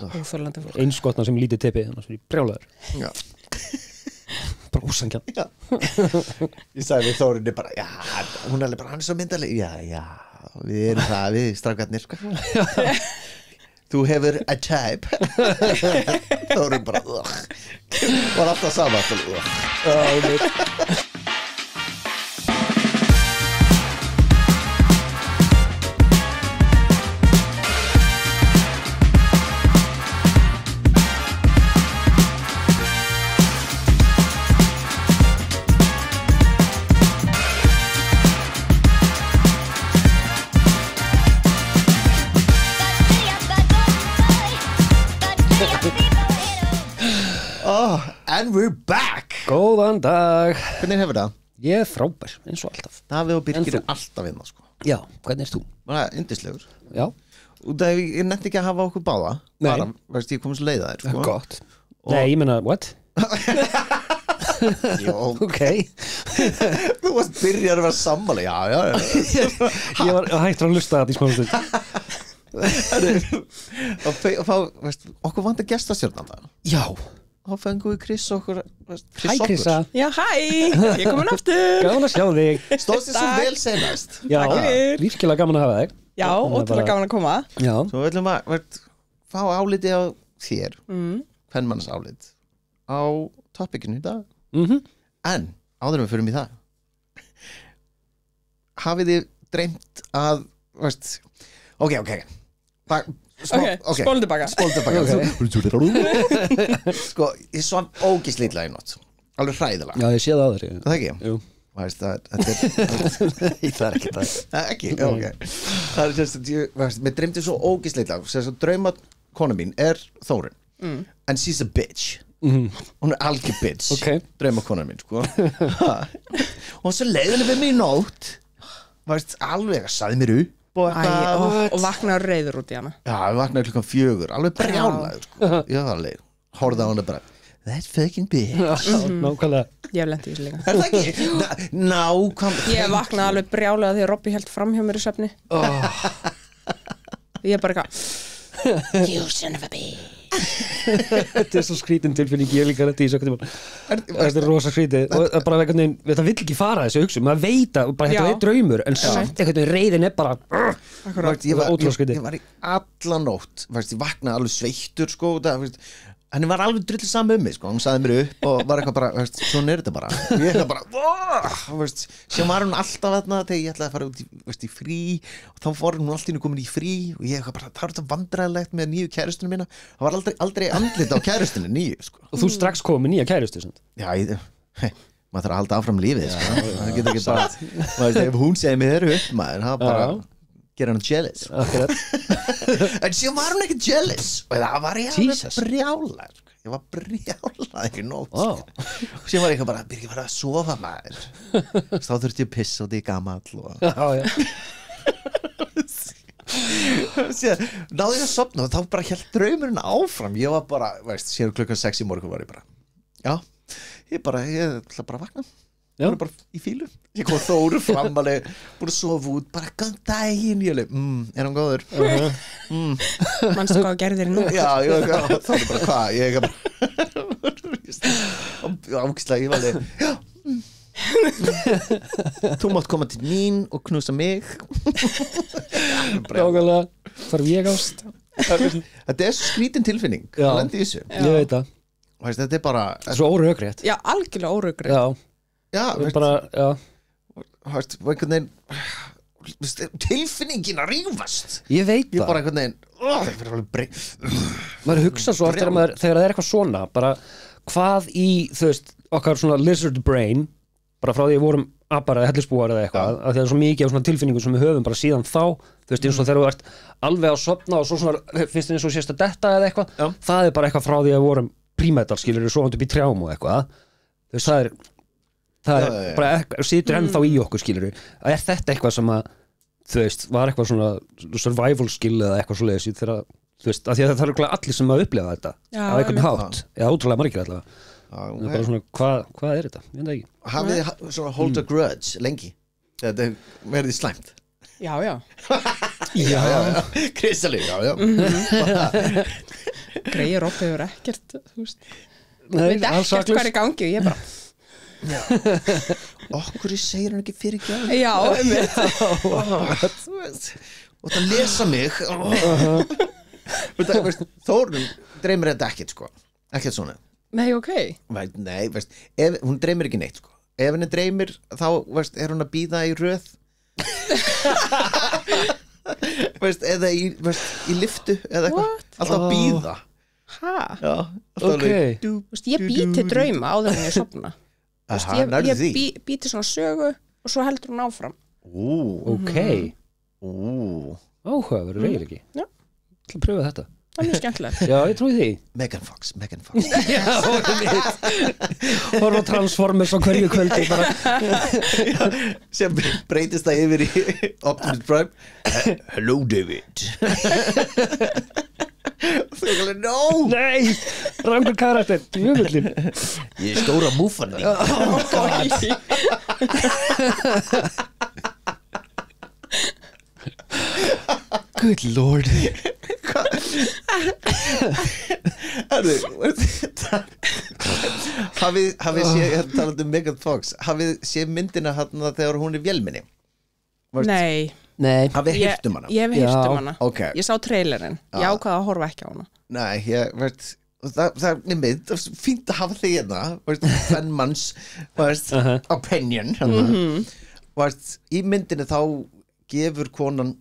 Óþolandi fólk. Einskotna sem lítið teppi, þannig að brjálæður. Já. Bara ósangjarn. Já. Ég sagði við Þórunni bara, já, hún er alveg bara, hann er svo myndarleg. Já, við erum það, við strákarnir, sko. Þú hefur a type. Þórunni bara, var alltaf sama. And we're back. Góðan dag. Hvernig hefur það? Ég er frábær, eins og alltaf. Davíð og Birgir er alltaf inn á, sko. Já, hvernig erst þú? Bara yndislegur. Já. Og það ég nefndi ekki að hafa okkur báða. Nei. Bara, veist, ég kom svo leið að þér, sko. Gott. Nei, ég meina, what? Jó. Ok. Þú varst byrjar að vera sammála. Já. Ég var hættur að hlusta þetta í smástund. Veist, okkur vantar gestastjórnanda. Já. Þá fengum við Chris okkur. Hæ Krissa. Já, hæ, ég komin aftur. Gaman að sjá þig. Stóðst þér svo vel senast. Já, Takk fyrir. virkilega gaman að hafa þig. Já, ótrúlega gaman að koma. Já. Svo við ætlum að fá áliti á þér. Pennmanns álit á topikinu í dag. En áður við förum í það, hafið þið dreymt að ok spólum tilbaka. Sko, ég svaf ógeðslega í nótt, alveg hræðilega. Já, ég sé það á þér. Það ekki? Jú. Það er ekki það. Ekki, ok. Það er sérst, mér dreymdi svo ógeðslega. Sérst, drauma kona mín er Þórunn, and she's a bitch. Hún er algjör bitch. Ok. Drauma kona mín, sko. Og svo leiðinu við mig í nótt, alveg að saði mér upp og vaknaði reiður út í hana. Já, við vaknaði klukkan 4, alveg brjálaður, sko. Ég var alveg, horfði á hana bara, that fucking bitch. Nákvæmlega. Ég hef lent í þessu líka. Er það ekki? Nákvæmlega. Ég vaknaði alveg brjálega því að Robby held fram hjá mér í svefni. Ég er bara eitthvað you son of a bitch. Þetta er svo skrítin tilfinning, ég líka þetta í þessu tíma. Þetta er rosa skrítið og bara einhvern veginn, þetta vill ekki fara þessu hugsun, maður veit að bara þetta er draumur en samt einhvern veginn reiðin er bara Ég var í alla nótt, ég vaknaði alveg sveittur, sko, henni var alveg drullið saman mig, sko, hún sagði mér upp og var eitthvað bara, svona er þetta bara. Ég eitthvað bara, sem var hún alltaf þarna þegar ég ætlaði að fara út í frí og þá var hún alltaf komin í frí og ég eitthvað bara, það var þetta vandræðilegt með nýju kærustunum mína. Það var aldrei andlit á kærustunni nýju, sko. Og þú strax komið með nýja kærustu, sant? Já, maður þarf að halda áfram lífið, sko. Það getur ekki bara, ef hún segir mér upp, maður, það bara gera hann jealous. En síðan var hún ekki jealous og það var ég alveg brjálar. Ég var brjálar ekki nótt, sko. Síðan var ég bara, byrja bara að sofa, maður. Þá þurfti ég að pissa og þetta er gamall og síðan náði ég að sofna og þá bara hélt draumurinn áfram. Ég var bara, síðan klukkan 6 í morgun var ég bara, já, ég ætla bara að vakna. Ég var bara í fílu. Ég kom Þóru fram alveg, búin að sofa út, bara góðan daginn. Ég alveg, er hann góður? Manstu hvað gerðir nú? Já, Þóru bara, hvað? Ég bara ákislega, ég var alveg, já þú mátt koma til mín og knúsa mig. Nákvæmlega, þarf ég ást. Þetta er svo skrítin tilfinning að lenda í þessu. Ég veit það. Þetta er bara svo órökrétt. Já, algjörlega órökrétt. Já, bara, einhvern veginn tilfinningin að rífast. Ég veit það. Ég bara einhvern veginn maður hugsa svo eftir að þegar það er eitthvað svona bara hvað í, þú veist, okkar svona lizard brain, bara frá því við vorum apar eða hellisbúar eða eitthvað, að það er svo mikið af svona tilfinningum sem við höfum bara síðan þá, þú veist, eins og þegar þú ert alveg að sofna og svo svona finnst þér eins og sést að detta eða eitthvað, það er bara eitthvað frá því að við vorum prímetal, skilur við sofandi upp í trjám og eitthvað, þú veist, það er bara situr ennþá í okkur, skilur við, er þetta eitthvað sem að, þú veist, var eitthvað svona survival skill eða eitthvað svoleiðis þegar, þú veist, að því að það er allir sem að upplifa þetta á einhvern hátt, eða ótrúlega margir allavega. Það er bara svona, hvað er þetta? Ég veit ekki. Hafið þið svona hold a grudge lengi? Þetta verði slæmt? Já. Já. Kristalín, já. Greyið Robbi hefur ekkert, þú veist Nei, veit alls ekkert saklaus. hvað er í gangi og ég bara, Okkur segir hann ekki fyrir gjörð já, Þú veist Og það lesa mig Þórun dreymir þetta ekkert sko Ekkert svona nei, ok Nei, veist, hún dreymir ekki neitt sko. Ef henni dreymir þá veist, er hún að býða í röð veist, eða í liftu eða eitthvað, alltaf að býða ha, Já, alltaf Ok. þú veist, ég bý til drauma áður en ég sopna þú veist, ég bý til svona sögu og svo heldur hún áfram Ok, áhugaverður reyður ekki Já. Til að pröfa þetta það er mjög skemmtilegt Já, ég trúi því Megan Fox Já, horfa á Transformers á hverju kvöldi bara. sem breytist það yfir í Optimus Prime Hello David og þú er alveg no Nei, rangur karakter Jöfullin ég er stóra múfan Good lord hafið séð talandi um Megan Fox hafið séð myndina hérna þegar hún er vélminni nei, hafið heyrt um hana ég hef heyrt Já. um hana Ok. ég sá trailerinn, ég ákvaða að horfa ekki á hana Nei, ég veist það er mynd, það er fínt að hafa þig hérna fennmanns opinion veist, í myndinni þá gefur konan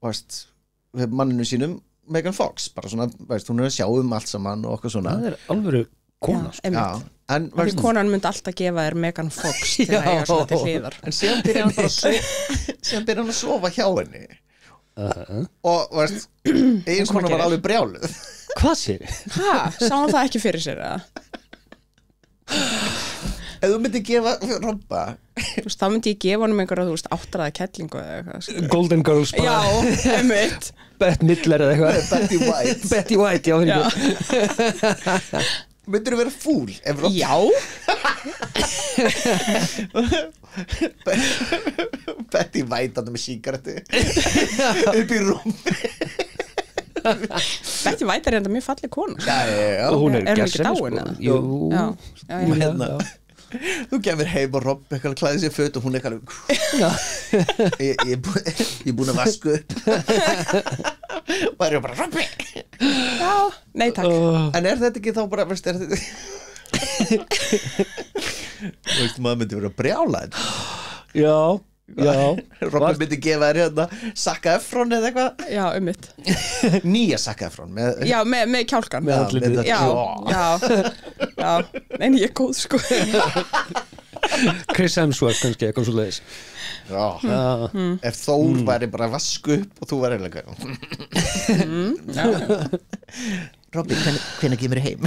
veist, manninu sínum Megan Fox, bara svona, veist, hún er að sjá um allt saman og okkur svona Það er alvöru kona sko. einmitt. en, Því veist, konan myndi alltaf gefa þér Megan Fox til að eiga svona til hliðar en síðan byrja hann bara síðan byrja hann að sofa hjá henni og veist eiginkonan var alveg brjáluð Hvað sér? ha, sá hann það ekki fyrir sér eða? ef þú myndir gefa Robba Þú veist, þá myndi ég gefa honum einhverja, þú veist, áttræða kettlingu eða eitthvað sko. Golden Girls bara já, einmitt Bette Midler eða eitthvað Betty White Betty White, já, já, myndir þú vera fúl ef Robba já. Betty White með sígarettu upp í rúm Betty White er enda mjög falleg kona sko. já. Og hún er Er hún ekki gersemmi, dáin, eða? Jú já, já, já. Hérna, þú kemur heim og Robb eitthvað klæði sér föt og hún eitthvað ég er búin að vasku upp og það er bara Robbi já, nei takk en er þetta ekki þá bara veist, er þetta veist, maður myndi vera brjálæð Já, já Robbi myndi gefa þér hérna Zac Efron eða eitthvað já, einmitt nýja Zac Efron með, já, með kjálkan Með andlitið. já, já, nei, ég er góð sko Chris Hemsworth kannski, eitthvað svo leiðis já. Ef Þór væri bara að vasku upp og þú væri eitthvað Robbi, hvenær kemur heim?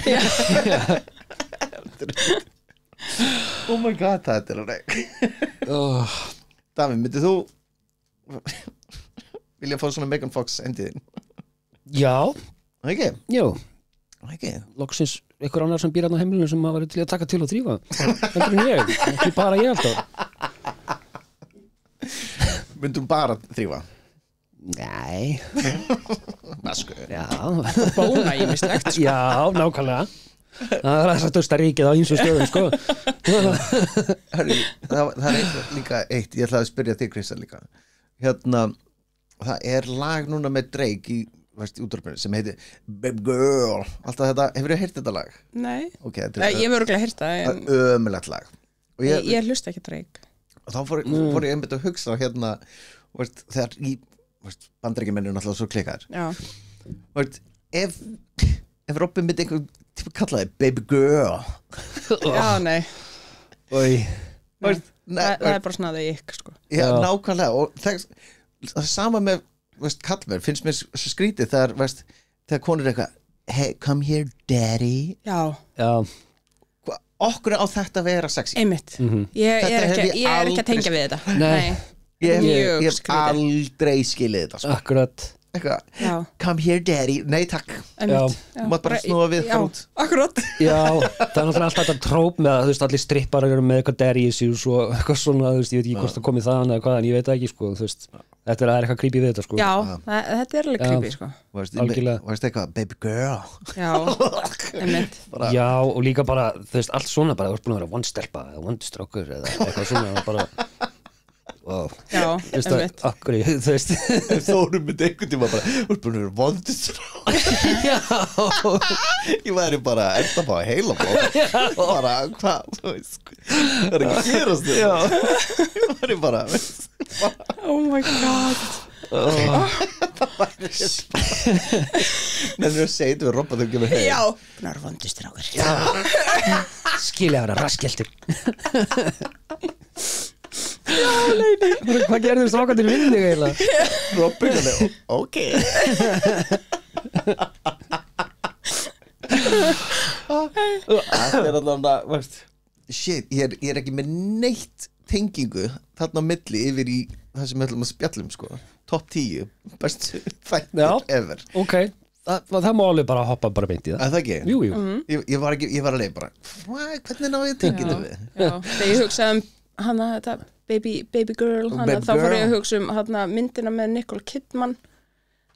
Oh my god, þetta er alveg Davíð, myndið þú vilja fá svona Megan Fox endiðinn? Já, Ekki? jú Ekki? Loksins einhver annar sem býr hérna á heimilinu sem maður verið til að taka til og þrýfa heldur en ég, ekki bara ég alltaf Myndum bara þrýfa? Nei Vasku Já, bóna í mislegt sko. já, nákvæmlega Það er þess að dösta ríkið á ýmsum stöðum sko. Herri, það er líka eitt, ég ætlaði að spyrja þig Krista líka hérna, það er lag núna með Drake í útvarpinu sem heitir Baby Girl, alltaf þetta, hefur þið heyrt þetta lag? nei, Ok, ég hef örgulega heyrt það en ömulegt lag og ég hlusta ekki Drake og þá fór ég einmitt að hugsa hérna, veist, þegar í bandaríkjumennir náttúrulega svo klikaðir já, veist, ef Robbi myndi einhvern tíma kallaði Baby Girl já, nei Oj. veist, það er bara svona það ykk sko. já, Já. nákvæmlega og það er sama með kallmenn, finnst mér svo skrítið þegar konur er eitthvað hey, come here daddy já, Já, okkur á þetta að vera sexy einmitt ég Þetta er hef ekki ég að aldrei tengja við þetta Nei. ég mjög hef skrítið. aldrei skilið þetta sko. akkurat eitthvað, já, come here daddy, nei takk einmitt Já. Þú mátt bara snúa við já, fara út. akkurat Já, það er náttúrulega alltaf þetta tróp með að þú veist, allir strippar eru með eitthvað daddy issues og eitthvað svona, þú veist, ég veit ekki hvort það komið þaðan eða hvað, en ég veit það ekki, sko, þú veist Þetta er eitthvað creepy við þetta sko. Já, þetta er alveg creepy sko. Varst eitthvað baby girl? Já, einmitt. Já, og líka bara, þú veist, allt svona bara, þú ert búin að vera one-stelpa eða one-strákur eða eitthvað svona bara, wow. Já, einmitt. Akkur, þú veist. Þórum myndi einhvern tíma bara, þú ert búin að vera one-strákur. Já. Ég væri bara, ert að fá að heila bara, hvað, þú veist, það er ekki að gerast þetta. Já. Ég væri bara, oh my god. Það væri nefnir að segja þetta við Robba þegar kemur heim. Já, það er vondustrákur. Já. Skilja að vera raskjeltur. Já, leini. Hvað gerður strákandir við þig eiginlega? Robbi kannu, ok. Það er allavega, veist, shit, ég er ekki með neitt tengingu þarna á milli yfir í það sem við ætlum að spjallum sko. Top 10 bestu þættir ever. Ok, það má alveg bara hoppa bara beint í það. Það ekki? Jú. Ég var alveg bara, hvernig ná ég tengið þetta við? Já, þegar ég hugsaði hana, þetta baby girl, hana, þá fór ég að hugsa hana, myndina með Nicole Kidman,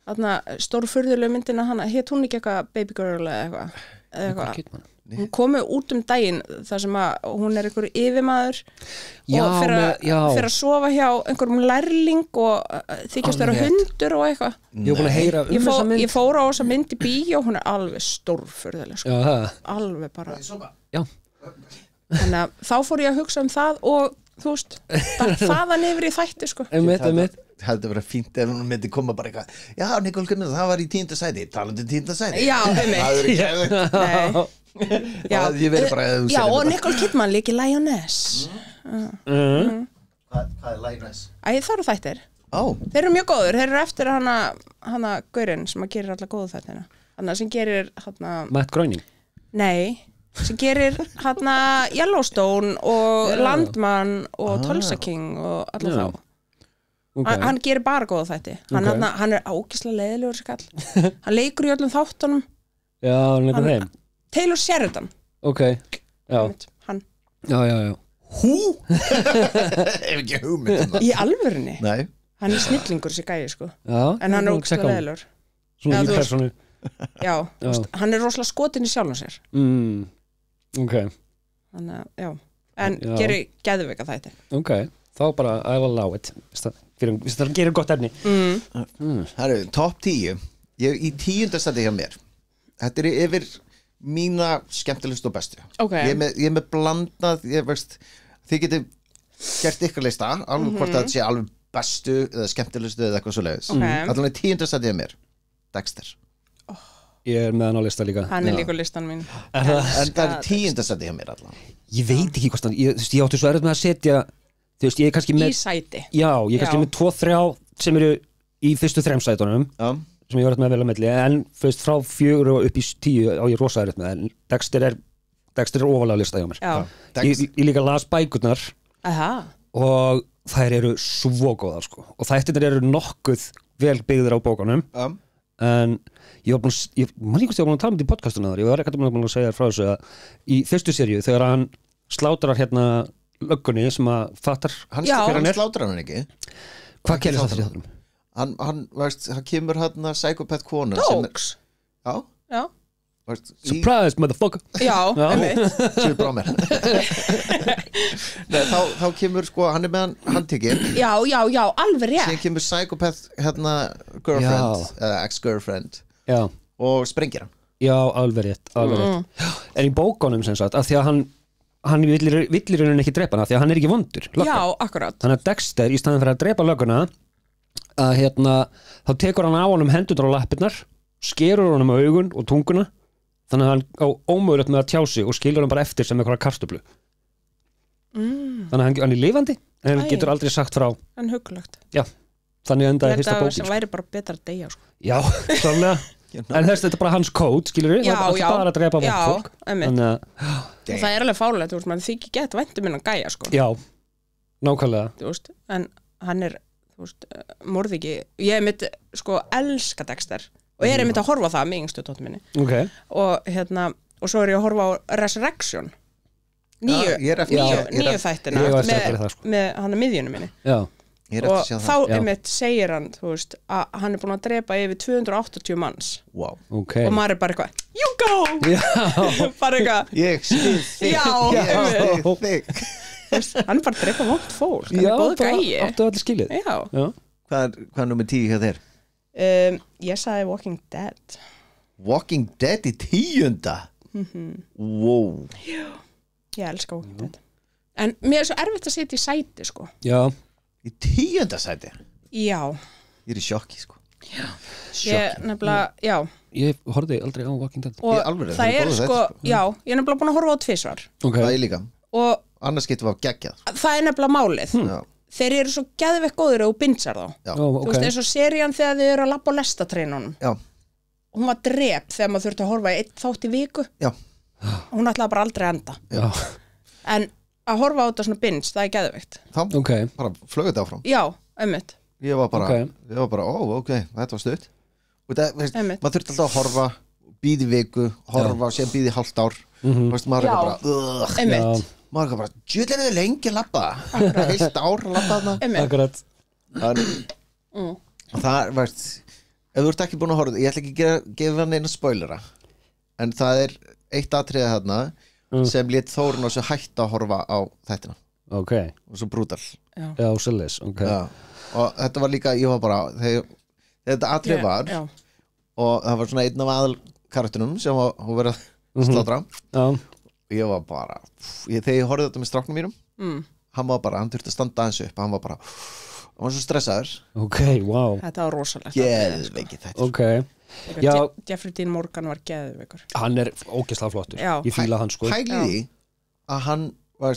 hana, stórfurðulega myndina, hana, hét hún ekki eitthvað baby girl eða eitthvað. Hún komið út daginn þar sem að hún er einhver yfirmaður og fyrir að sofa hjá einhverjum lærling og þykjast vera hundur og eitthvað. Ég var búin að heyra þessa mynd. Ég fór á þessa mynd í bíó og hún er alveg stórfurðuleg sko. Alveg bara. Já. Þannig að þá fór ég að hugsa það og þú veist, bara þaðan yfir í þætti sko. Einmitt. Það hefði verið fínt ef hún myndi koma bara eitthvað, já, Nicole Kidman, það var í 10. sæti, talandi 10. sæti. Já, einmitt. Já, og Nicole Kidman líki Lioness. Hvað er Lioness? Það eru þættir. Þeir eru mjög góður, þeir eru eftir hana gaurinn sem að gerir alla góðu þættina. Hana sem gerir Matt Groening? Nei, sem gerir Yellowstone og Landman og Tulsa King og alla þá. Okay. Hann gerir bara góða þætti. Hann er ágislega leiðilegur skall. Hann leikur í öllum þáttunum. Já, hann leikur heim. Taylor Sheridan. Ok, já. Hann. Já. Hú? Ef ekki hugmynd. Í alvörunni? Nei. Hann er snillingur sér gæði sko. Já. En hann er ágislega leiðilegur. Svona í persónu. Já, hann er rosalega skotin í sjálfum sér. Ok. Þannig að, já. En gerir geðveika þætti. Ok, þá bara I will allow it. Það gerir gott efni. Það eru top 10. Ég í 10. sæti hjá mér. Þetta er yfir mína skemmtilegustu og bestu. Okay. Ég er með blandað, þið getið gert ykkur lista, alveg hvort það sé alveg bestu eða skemmtilegustu eða eitthvað svo leiðis. Allavega í 10. sæti hjá mér. Dexter. Ég er með hann á lista líka. Hann er líka listan mín. En það er 10. sæti hjá mér allavega. Ég veit ekki hvort ég átti svo erfitt með að setja. Þú veist, ég er kannski með... Í sæti. Já, ég er kannski með 2-3 sem eru í fyrstu 3 sætunum sem ég var með vel að milli, en fyrst frá 4 og upp í 10 á ég rosa erfitt með, en Dexter er ofalega að lista hjá mér. Ég líka las bækurnar og þær eru svo góðar, sko. Og þættirnir eru nokkuð vel byggðir á bókunum, en ég var búin að tala um þetta í podcastuna þar, ég var ekkert búin að segja frá þessu að í fyrstu seríu, þegar hann slátrar löggunni sem að fattar hann slátrar hann ekki. Hvað gerir það fyrir þáttunum? Hann kemur psychopath kona Dogs? Já. Surprise, motherfucker. Já, einmitt. Sýr brá mér. Nei, þá kemur hann er með handtekinn. Já, alveg rétt. Síðan kemur psychopath girlfriend eða ex-girlfriend og sprengir hann. Já, alveg rétt. En í bókunum sem sagt, af því að hann villir henni ekki drepa hana því að hann er ekki vondur. Já, akkurat. Þannig að Dexter, í staðinn fyrir að drepa lögguna, að þá tekur hann á honum hendurnar og lappirnar, skerur honum augun og tunguna, þannig að hann á ómögulegt með að tjá sig og skilur hann bara eftir sem einhverja kartöflu. Þannig að hann er lifandi, en hann getur aldrei sagt frá. En huggulegt. Já, þannig endaði fyrsta bókin. Þetta væri bara betra að deyja, sko. Já, sannlega. En þetta er bara hans kód, skilur við? Já, bara að drepa fólk. Og það er alveg fárlegt, maður þykir gett væntum minn að gæja, sko. Já, nákvæmlega. En hann er, morðingi. Ég mitt, elska Dexter og ég er mitt að horfa á það með yngstu dóttur minni. Og svo er ég að horfa á Resurrection. Nýju þættina með hann að miðjunum minni. og þá einmitt segir hann, þú veist, að hann búin að drepa yfir 280 manns wow. Okay. og maður bara eitthvað, you go bara eitthvað ég skil þig hann bara að drepa vont fólk hann góð gæi áttu allir skilið hvað er nummer 10 hjá þér? Ég sagði Walking Dead Walking Dead í 10. Wow ég elska Walking Dead en mér svo erfitt að setja í sæti sko já í 10. sæti? Já ég í sjokki sko ég nefnilega, já ég horfði aldrei á Walking Dead og alvöru, það er sko, já ég er nefnilega búin að horfa á 2 það er líka og annars getur við á geggjað það er nefnilega málið þeir eru svo geðveikt góður og binsar þá þú veist eins og serían þegar þið eru að labba á lestatreinunum hún var drep þegar maður þurfti að horfa í 1 þátt í viku hún ætlaði bara aldrei að enda en að horfa á þetta svona bins, það er geðveikt þá bara flög þetta áfram já, einmitt ég var bara, þetta var stutt og það, veist, maður þurfti alltaf að horfa býði viku, horfa, sér býði hálft ár veist, maður er bara einmitt maður er bara, djúðlega er lengi að labba heilt ár að labba þarna akkurat það, veist ef þú ert ekki búin að horfa, ég ætla ekki að gefa hann eina spoilera en það er eitt atriði þarna sem lét Þórun og svo hætt að horfa á þættina og svo brútal Sillis, og þetta var líka, ég var bara þegar þetta atrið var og það var svona einn af aðal karakterunum sem hún verið að slátra og ég var bara þegar ég horfði þetta með stráknum mínum hann var bara, hann þurfti að standa aðeins upp hann var svo stressaður wow. Þetta var rosalegt geðveikið þetta Jeffrey Dean Morgan var geðveikur hann er ógeðslega flottur ég fíla hann sko pæliði að hann var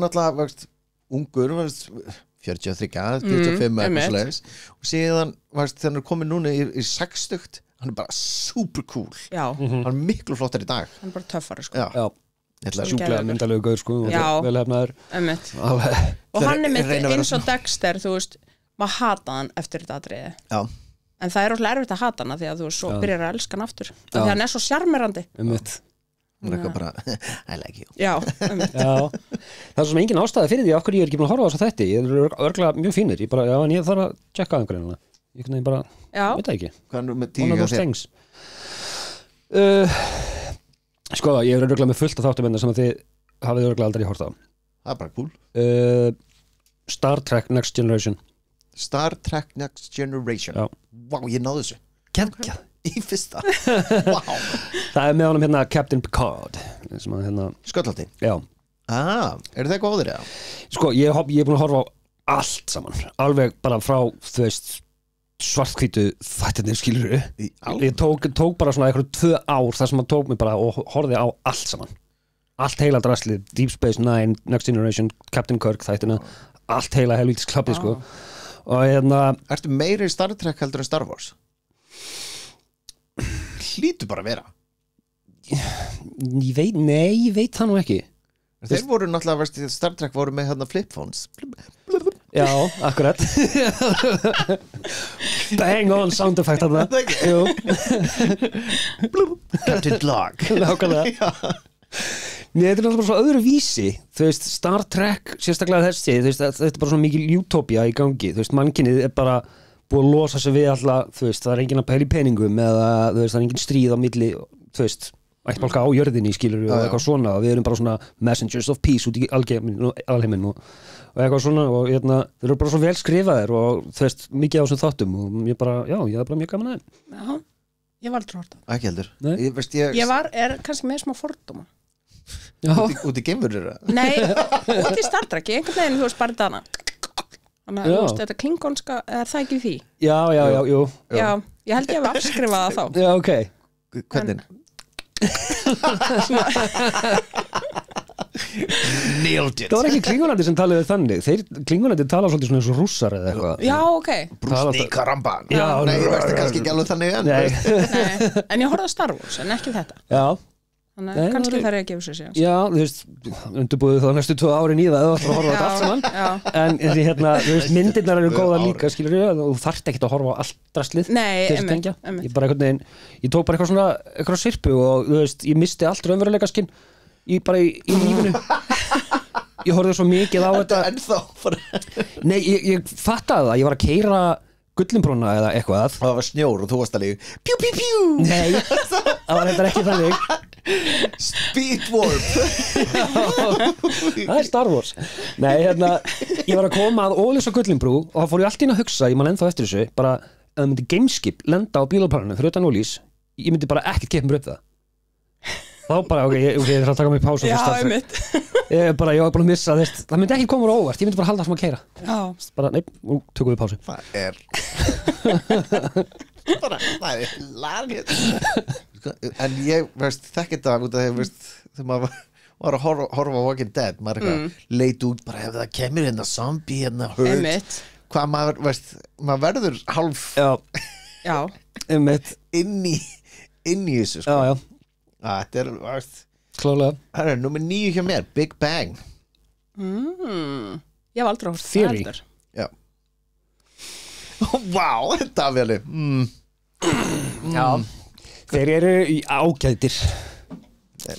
náttúrulega ungur 43, 45 og síðan þegar hann er komin núna í 60 hann er bara super cool hann er miklu flottar í dag hann er bara töffari sko sjúklega myndalegu gaur sko velhefnaður og hann er með eins og Dexter þú veist, maður hata hann eftir þetta atriði en það er óslega erfitt að hata hana því að þú svo byrjar að elska hann aftur því að hann er svo sjarmerandi hann er eitthvað bara I like you það er svona engin ástæði fyrir því af hverju ég er ekki búin að horfa á þess að þetta ég er örglega mjög fínir en ég þarf að tjekka einhverjum ég bara, veit það ekki hvað er með 10 hjá þér? Sko, ég er örglega með fullt af þáttum sem að þið hafið örglega aldrei horft á það er bara cool Star Trek Next Generation wow, ég náðu þessu geggjað í fyrsta það er með honum hérna Captain Picard Sköllótti eru það góðir eða? Sko, ég er búin að horfa á allt saman alveg bara frá þú veist svarthvítu þættirnir skilur ég tók bara svona eitthvað 2 ár þar sem maður tók mig bara og horfði á allt saman allt heila draslið, Deep Space Nine Next Generation, Captain Kirk þættina allt heila helvítis klappið sko og ertu meira í Star Trek heldur en Star Wars? Hlýtu bara að vera ég veit það nú ekki þeir voru náttúrulega Star Trek voru með hérna flip phones já, akkurat bang on sound effect þarna Captain Log nákvæmlega Nei, þetta er náttúrulega bara svo öðru vísi þú veist, Star Trek, sérstaklega þessi þú veist, þetta er bara svona mikil utopía í gangi þú veist, mannkynnið er bara búið að losa sig við alltaf, þú veist, það er enginn að pæla í peningum eða, þú veist, það er enginn stríð á milli þú veist, ættbálka á jörðinni skilur og eitthvað svona, og við erum bara svona messengers of peace út í alheiminn og eitthvað svona, og þeir eru bara svo vel skrifaðir og þú veist, mikið á þessum þáttum og ég bara, ég er bara mjög gaman að þeim ég var aldrei horta ekki heldur ég er kannski með smá fordóma út í geimverur nei, út í Star Trek einhvern veginn, þú veist, bara dana þannig að þú veist, þetta klingonska er það ekki því? Já, ég held ég hef afskrifað það þá já, ok hvernig? Nailed it það var ekki klingonandi sem talaði þannig klingonandi tala svolítið svona eins og rússar eða eitthvað já, ok Brúsni Karamban nei, ég veist kannski ekki alveg þannig nei, en ég horfði á Star Wars en ekki þetta já þannig að kannski þarf ég að gefa sér síðan já, þú veist, undirbúið þá næstu 2 árin í það þú ætlar að horfa á þetta allt saman en þú veist, myndirnar eru góða líka skilur ég, og þú þarft ekki að horfa á allt drastlið nei, ég bara einhvern veginn, ég tók bara eitthvað svona eitthvað sirpu og þú veist, ég misti allt raunveruleikaskinn bara í lífinu ég horfði svo mikið á þetta ennþá Nei, ég fattaði það, ég var að keyra Gullinbrúna eða eitthvað það var snjór og þú varst alveg pjú pjú pjú Nei, það var þetta ekki þannig Speed warp Það Star Wars Nei, ég var að koma að Ólís og Gullinbrú og það fór ég allt inn að hugsa, ég man ennþá eftir þessu bara, ef það myndi gameskip lenda á bílaplaninu fyrir utan Ólís, ég myndi bara ekkert keppa mér upp það þá bara, ok, ég þarf að taka mig pásu Já, einmitt ég var bara að missa þess, það myndi ekki koma mér óvart, ég myndi bara halda sem að keyra bara, nei, nú tökum við pásu það er bara, það er lagið en ég, veist, þekki þetta út af því, veist, þegar maður var að horfa á Walking Dead, maður eitthvað leit út, bara ef það kemur hérna zombie, hérna hurt, Einmitt hvað maður, veist, maður verður halv Já einmitt inn í þessu, sko já þetta er, veist klálega það er nummer 9 hjá mér, Big Bang Ég hef aldrei hort Theory. heldur. já vá, þetta er vel já þeir eru í ágætir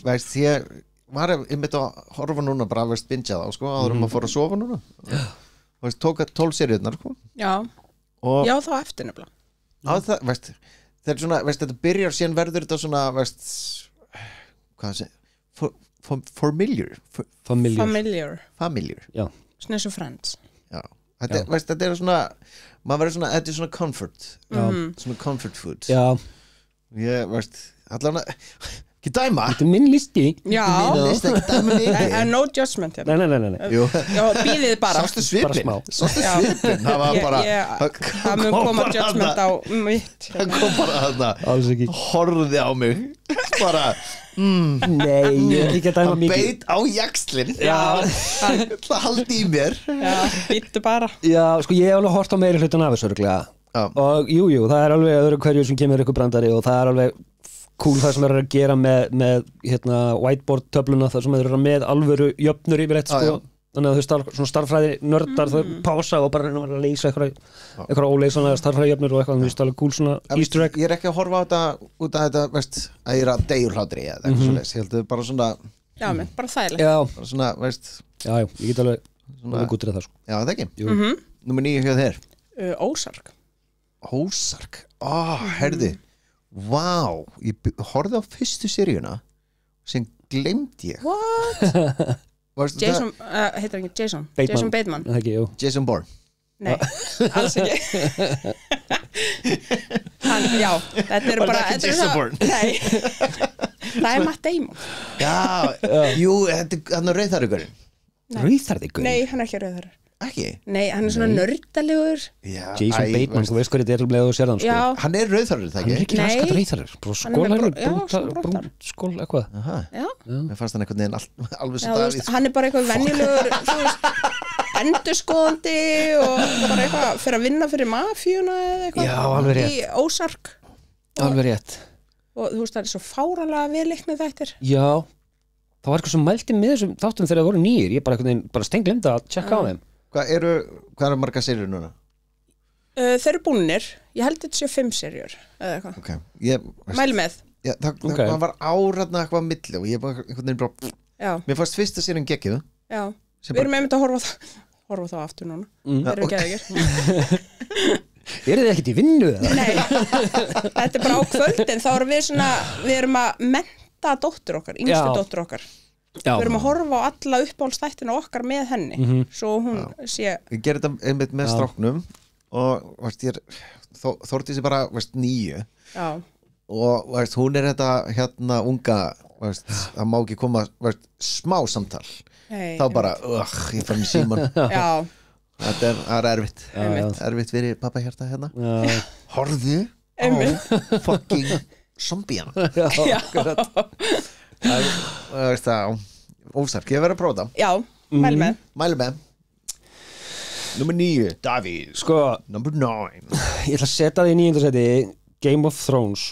veist, ég var einmitt að horfa núna bara, veist, bingja þá, sko, áður að fór að sofa núna og veist, tók 12 seríurnar, sko Já, og já þá eftir nefnilega á það, veist, þetta er svona, veist, þetta byrjar síðan verður þetta svona, veist hvað það sé familiar já Svona eins og Friends já, þetta, veist, þetta er svona maður verður svona, þetta er svona comfort svona comfort food já ég, veist, allavega ekki dæma þetta er minn listi Já, ekki dæma mikið no judgment hérna nei Jú. Já, býðið bara sástu Bara smá. svipin það var bara Það mun koma judgment á mitt það kom bara þarna alls ekki horfði á mig bara nei, ég er ekki að dæma hann mikið beit á jaxlinn já það haldi í mér Já, býttu bara já, sko ég hef alveg hort á meiri hlutan af þessu örugglega. Já. Og jú, það er alveg öðru hverju sem kemur ykkur brandari og það er alveg cool það sem er að gera með hérna, whiteboard töfluna það sem er með alvöru jöfnur yfirleitt sko. Þannig að þau svona starffræði nördar þau pása og bara reyna að leysa eitthvað óleysanlega starffræði jöfnur og eitthvað þannig að það er cool svona easter egg ég er ekki að horfa á þetta út af þetta, veist, að ég er að deyjur hlátri eða eitthvað svoleiðis, ég held að bara svona Já, menn, bara þægilegt já, bara svona, veist ég get alveg gúttir það sko. já, það ekki nummer 9 hjá þér Ósark Ozark, herði vá, ég horfði á fyrstu seríuna sem glemd ég What? Varstu Jason, heitir ekki Jason Bateman Það ekki, jú. Jason Bourne Nei, alls ekki Já, þetta eru Var bara það ekki þetta eru Jason það- Bourne? Nei, það er Matt Damon já, jú, þetta er hann er rauðarugurinn Rauðarðingur Nei, hann er ekki rauðar ekki? Nei, hann er svona nördalegur Já, Jason Bateman, þú veist hvað þetta er um leið og sér hann sko. Já, hann er rauðarur, það Hann er ekki? ekki Nei. raskat rauðarður bara Hann er með skólhærður, svona brúnn- brún skól eitthvað Aha. já, mér fannst hann einhvern veginn alveg já svo þú veist, hann er bara eitthvað venjulegur þú veist, endurskoðandi og bara eitthvað fyrir að vinna fyrir mafíuna eða eitthvað Já, alveg rétt. Í Ósark Alveg rétt og þú veist, það er svo fáralega velleiknið þættir Já, það var eitthvað sem mælti með þessum þáttum þegar það voru nýjir ég bara stenglimta að tjekka á þeim hvað eru marga seríur núna? Þeir eru búnir, ég held þetta séu 5 serjur eða eitthvað, ok, ég mæli með já, það var áratna eitthvað á milli og ég var einhvern veginn bara Já, mér fannst fyrsta seríun geggjuð já, Sem við erum einmitt að horfa þá aftur núna Þeir eru geðveikir Eru þið ekkert í vinnu eða? Nei, þetta er bara á kvöldin þá erum við erum að mennta dóttur okkar, yngstu Já. dóttur okkar Já, Við erum að horfa á alla uppáhaldsþættina okkar með henni svo hún sé ég gerði þetta einmitt með stráknum og veist, Þórdís er bara 9 Já, og veist, hún er þetta hérna unga veist, það má ekki koma smá samtal hey, þá bara, ég fann í síman Já, það er erfitt einmitt erfitt fyrir pappa hjarta hérna Já, horfðu á fucking zombíana Já, það veist það Ósark, ég verið að prófa það já mæli með mæli með nummer 9, Davíð sko, number 9 ég ætla að setja það í 9. seti Game of Thrones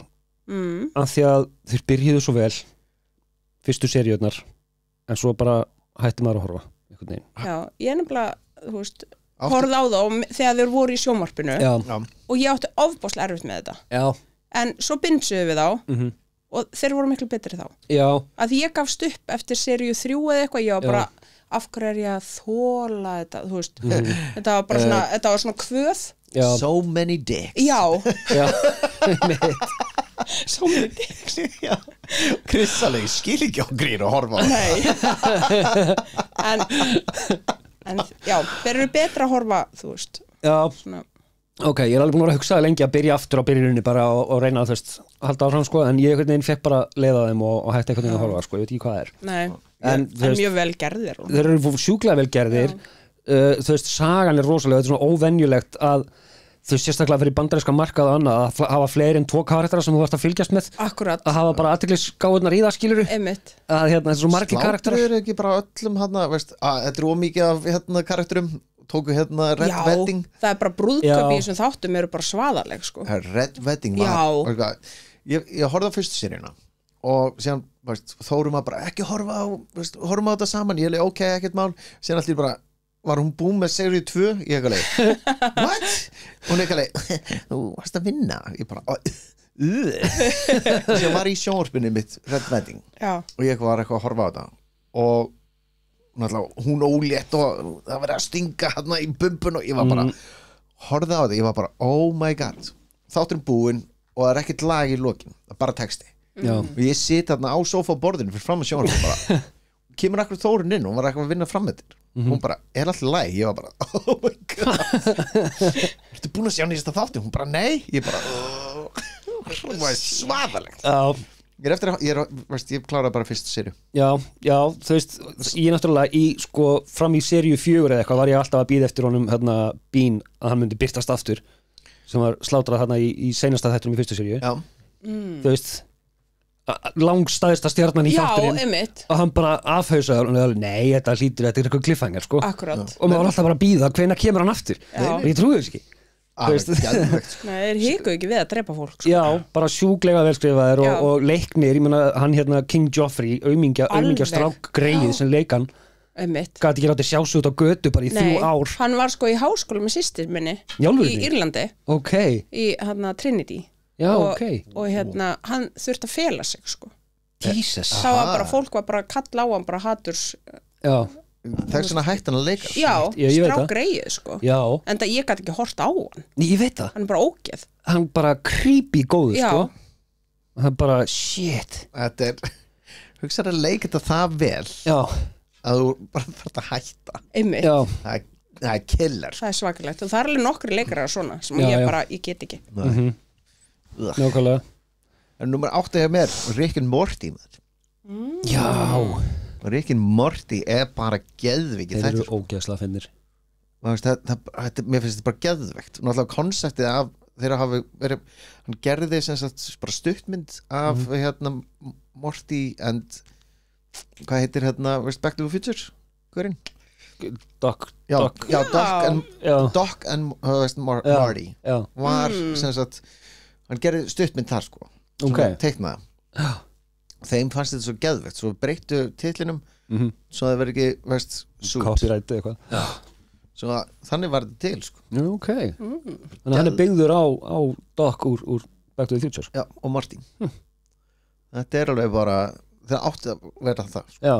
af því að þeir byrjuðu svo vel fyrstu seríurnar en svo bara hætti maður að horfa einhvern veginn. Já, ég er nefnilega, þú veist horfði á þá þegar þeir voru í sjónvarpinu Já, já, og ég átti ofbáslega erfitt með þetta já, en svo bindsuðu við þá og þeir voru miklu betri þá Já, að ég gafst upp eftir seríu 3 eða eitthvað, ég var bara af hverju ég að þola þetta, þú veist þetta var bara svona, þetta var svona kvöð já, So many dicks já, já so many dicks Krissaleg, skil ekki á grín og horfa á nei en já, þeir eru betra að horfa, þú veist Já, svona, ok, ég er alveg búin að hugsa lengi að byrja aftur á byrjuninni bara og reyna að, þú veist, halda áfram, sko, en ég einhvern veginn fekk bara leið á þeim og hætti einhvern veginn að horfa, sko, ég veit ekki hvað það er nei, En, þú veist, mjög vel gerðir þeir eru sjúklega vel gerðir þú veist, sagan er rosalega, þetta er svona óvenjulegt að þú veist, sérstaklega fyrir bandaríska markað og annað að hafa fleiri en 2 karaktera sem þú varst að fylgjast með akkurat, að hafa bara athyglisgáfurnar í það, skilurðu einmitt að þetta er svo margir karakterar Slátruður ekki bara öllum veist, þetta er ómikið af karakterum tóku Red Wedding það er bara brúðköp í þessum þáttum eru bara svaðaleg, sko Red Wedding var ég horfði á fyrstu seríuna og síðan, veist, þórum að bara ekki horfa á þetta saman, ég er ok, ekkert mál síðan allir bara, var hún búin með seríu 2 ég ekki alveg, what? hún ekki alveg, þú varst að vinna ég bara, síðan var í sjónvarpinu mitt Red Wedding og ég var eitthvað að horfa á þetta og hún ólétt og það verið að stinga hérna í bumbun og ég var bara horfði á þetta, ég var bara, oh my god þátturinn búinn og það er ekkert lag í lokin, það er bara texti og ég sit þarna á sofaborðinu fyrir fram að sjónvarpinu bara kemur akkur Þórunn inn og var eitthvað að vinna fram með þér hún bara, er alltaf læg? Ég var bara, oh my god ertu búin að sjá nýsta þáttu? Hún bara, nei ég bara, hún var svaðalegt ég kláraði bara fyrstu serju Já, þú veist, ég náttúrulega sko, fram í seríu 4 eða eitthvað var ég alltaf að bíða eftir honum Bean að hann myndi birtast aftur sem var slátrað þarna í seinasta þættinum í fyrstu seríu þú veist langstæðista stjarnan í þátturinn og hann bara afhauðsaður og nei, þetta er eitthvað cliffhanger, sko akkurat. Og maður var alltaf bara að bíða, hvenær kemur hann aftur ég trúi þess ekki Nei, þeir hikuðu ekki við að drepa fólk, sko. Já, bara sjúklega velskrifaðir og leiknir, ég meina hann King Joffrey, aumingja strák greið sem leikan gæti ekki látið sjá sig út á götu bara í 3 ár Nei, hann var sko í háskóla með systir minni í Írlandi í Trinity og hann þurfti að fela sig, sko Jesus þá var bara, fólk var bara að kalla á hann bara haturs þess vegna hætti hann að leika strák greið, sko en það ég gæti ekki hort á hann ég veit það, hann er bara ógeð hann bara creepy góður, sko hann bara, shit þetta er, hugsaðu að leika þetta það vel að þú bara þarf að hætta einmitt, það er killer það er svakalegt og það er alveg nokkri leikarar svona sem ég get ekki nákvæmlega en nummer 8 er mér, Rick and Morty já Rick and Morty er bara geðvikið þeir eru ógeðslega finnir mér finnst þetta bara geðveikt náttúrulega konseptið af þeirra hafi verið, hann gerði sem sagt bara stuttmynd af Morty and hvað heitir Back to the Future hverinn? Doc and Marty var sem sagt hann gerði stuttmynd þar, sko teiknaða þeim fannst þetta svo geðvegt svo breyttu titlinum svo það verið ekki copyright eitthvað svo þannig var þetta til, sko þannig að hann er byggður á Doc úr Back to the Future og Marty þetta er alveg bara það átti að vera það, sko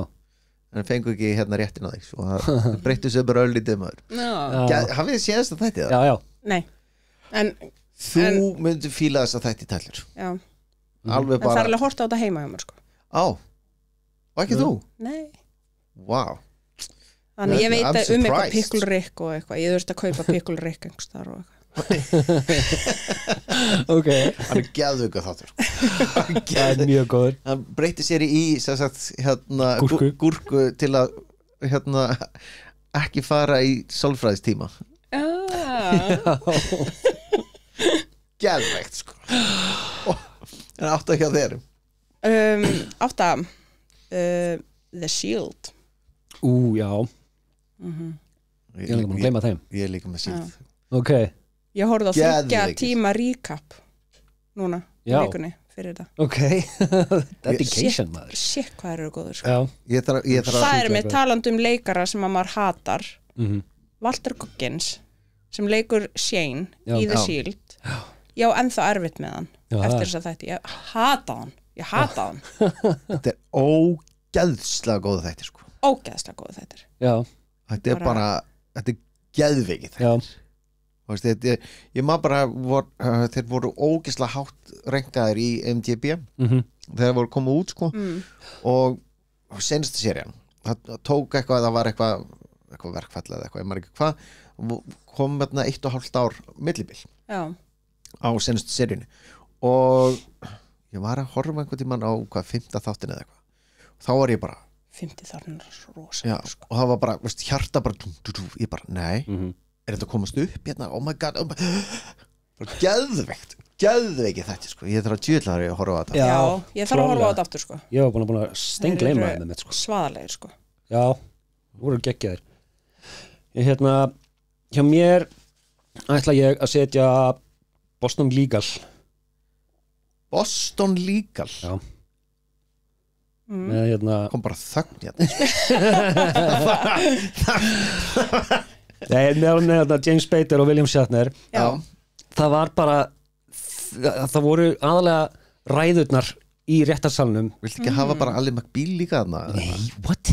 en fengu ekki réttin á þig svo það breyttu sér bara öllítið maður hafið þið séðast að þetta? Já Nei en þú myndir fíla þess að þetta í tællur alveg bara en það er alveg hort á þetta heima hjá mér, sko og ekki þú? Nei wow þannig ég veit eitthvað Pickle Rick og eitthvað ég þurfti að kaupa Pickle Rick einhvers þar og eitthvað hann er geðveikur þáttur það er mjög góður hann breyti sér í gúrku til að ekki fara í sálfræðistíma geðveikt, sko en 8 hjá þér 8 The Shield já ég er líka búin að gleyma þeim ég er líka með Shield ég horfði á 3 tíma recap núna í vikunni fyrir þetta dedication, maður shit hvað eru góður, sko það er með talandi leikara sem að maður hatar Walter Goggins sem leikur Shane í The Shield já, ennþá erfitt með hann eftir þess að þetta, ég hata hann Ég hata hann. Þetta ógeðslega góð þættir sko. Ógeðslega góð þættir. Já. Þetta bara, þetta geðveikið þættir. Þetta, ég maður bara þeir voru ógeðslega hátt renkaðir í MDB þegar voru komið út sko og senstu serían það tók eitthvað, það var eitthvað verkfall eða eitthvað, ég maður ekki hvað kom hérna 1,5 ár millibil á senstu seríunni og ég var að horfa einhvern tímann á 5. þáttin eða eitthvað og þá var ég bara 5. þáttin rosa og það var bara, hjarta bara ég bara, nei er þetta að komast upp hérna, oh my god geðveikið þetta sko, ég þarf að djúðla að horfa á þetta já, ég þarf að horfa á þetta aftur sko ég var búin að steingleyma það með mitt sko svaðalegir sko já, voru geggjaðir ég hjá mér ætla ég að setja Boston Legal já með kom bara þögn hérna Nei, með James Spader og William Shatner það var bara það voru aðalega ræðurnar í réttarsalnum viltu ekki hafa bara Ali McBeal líka þarna? Nei, what?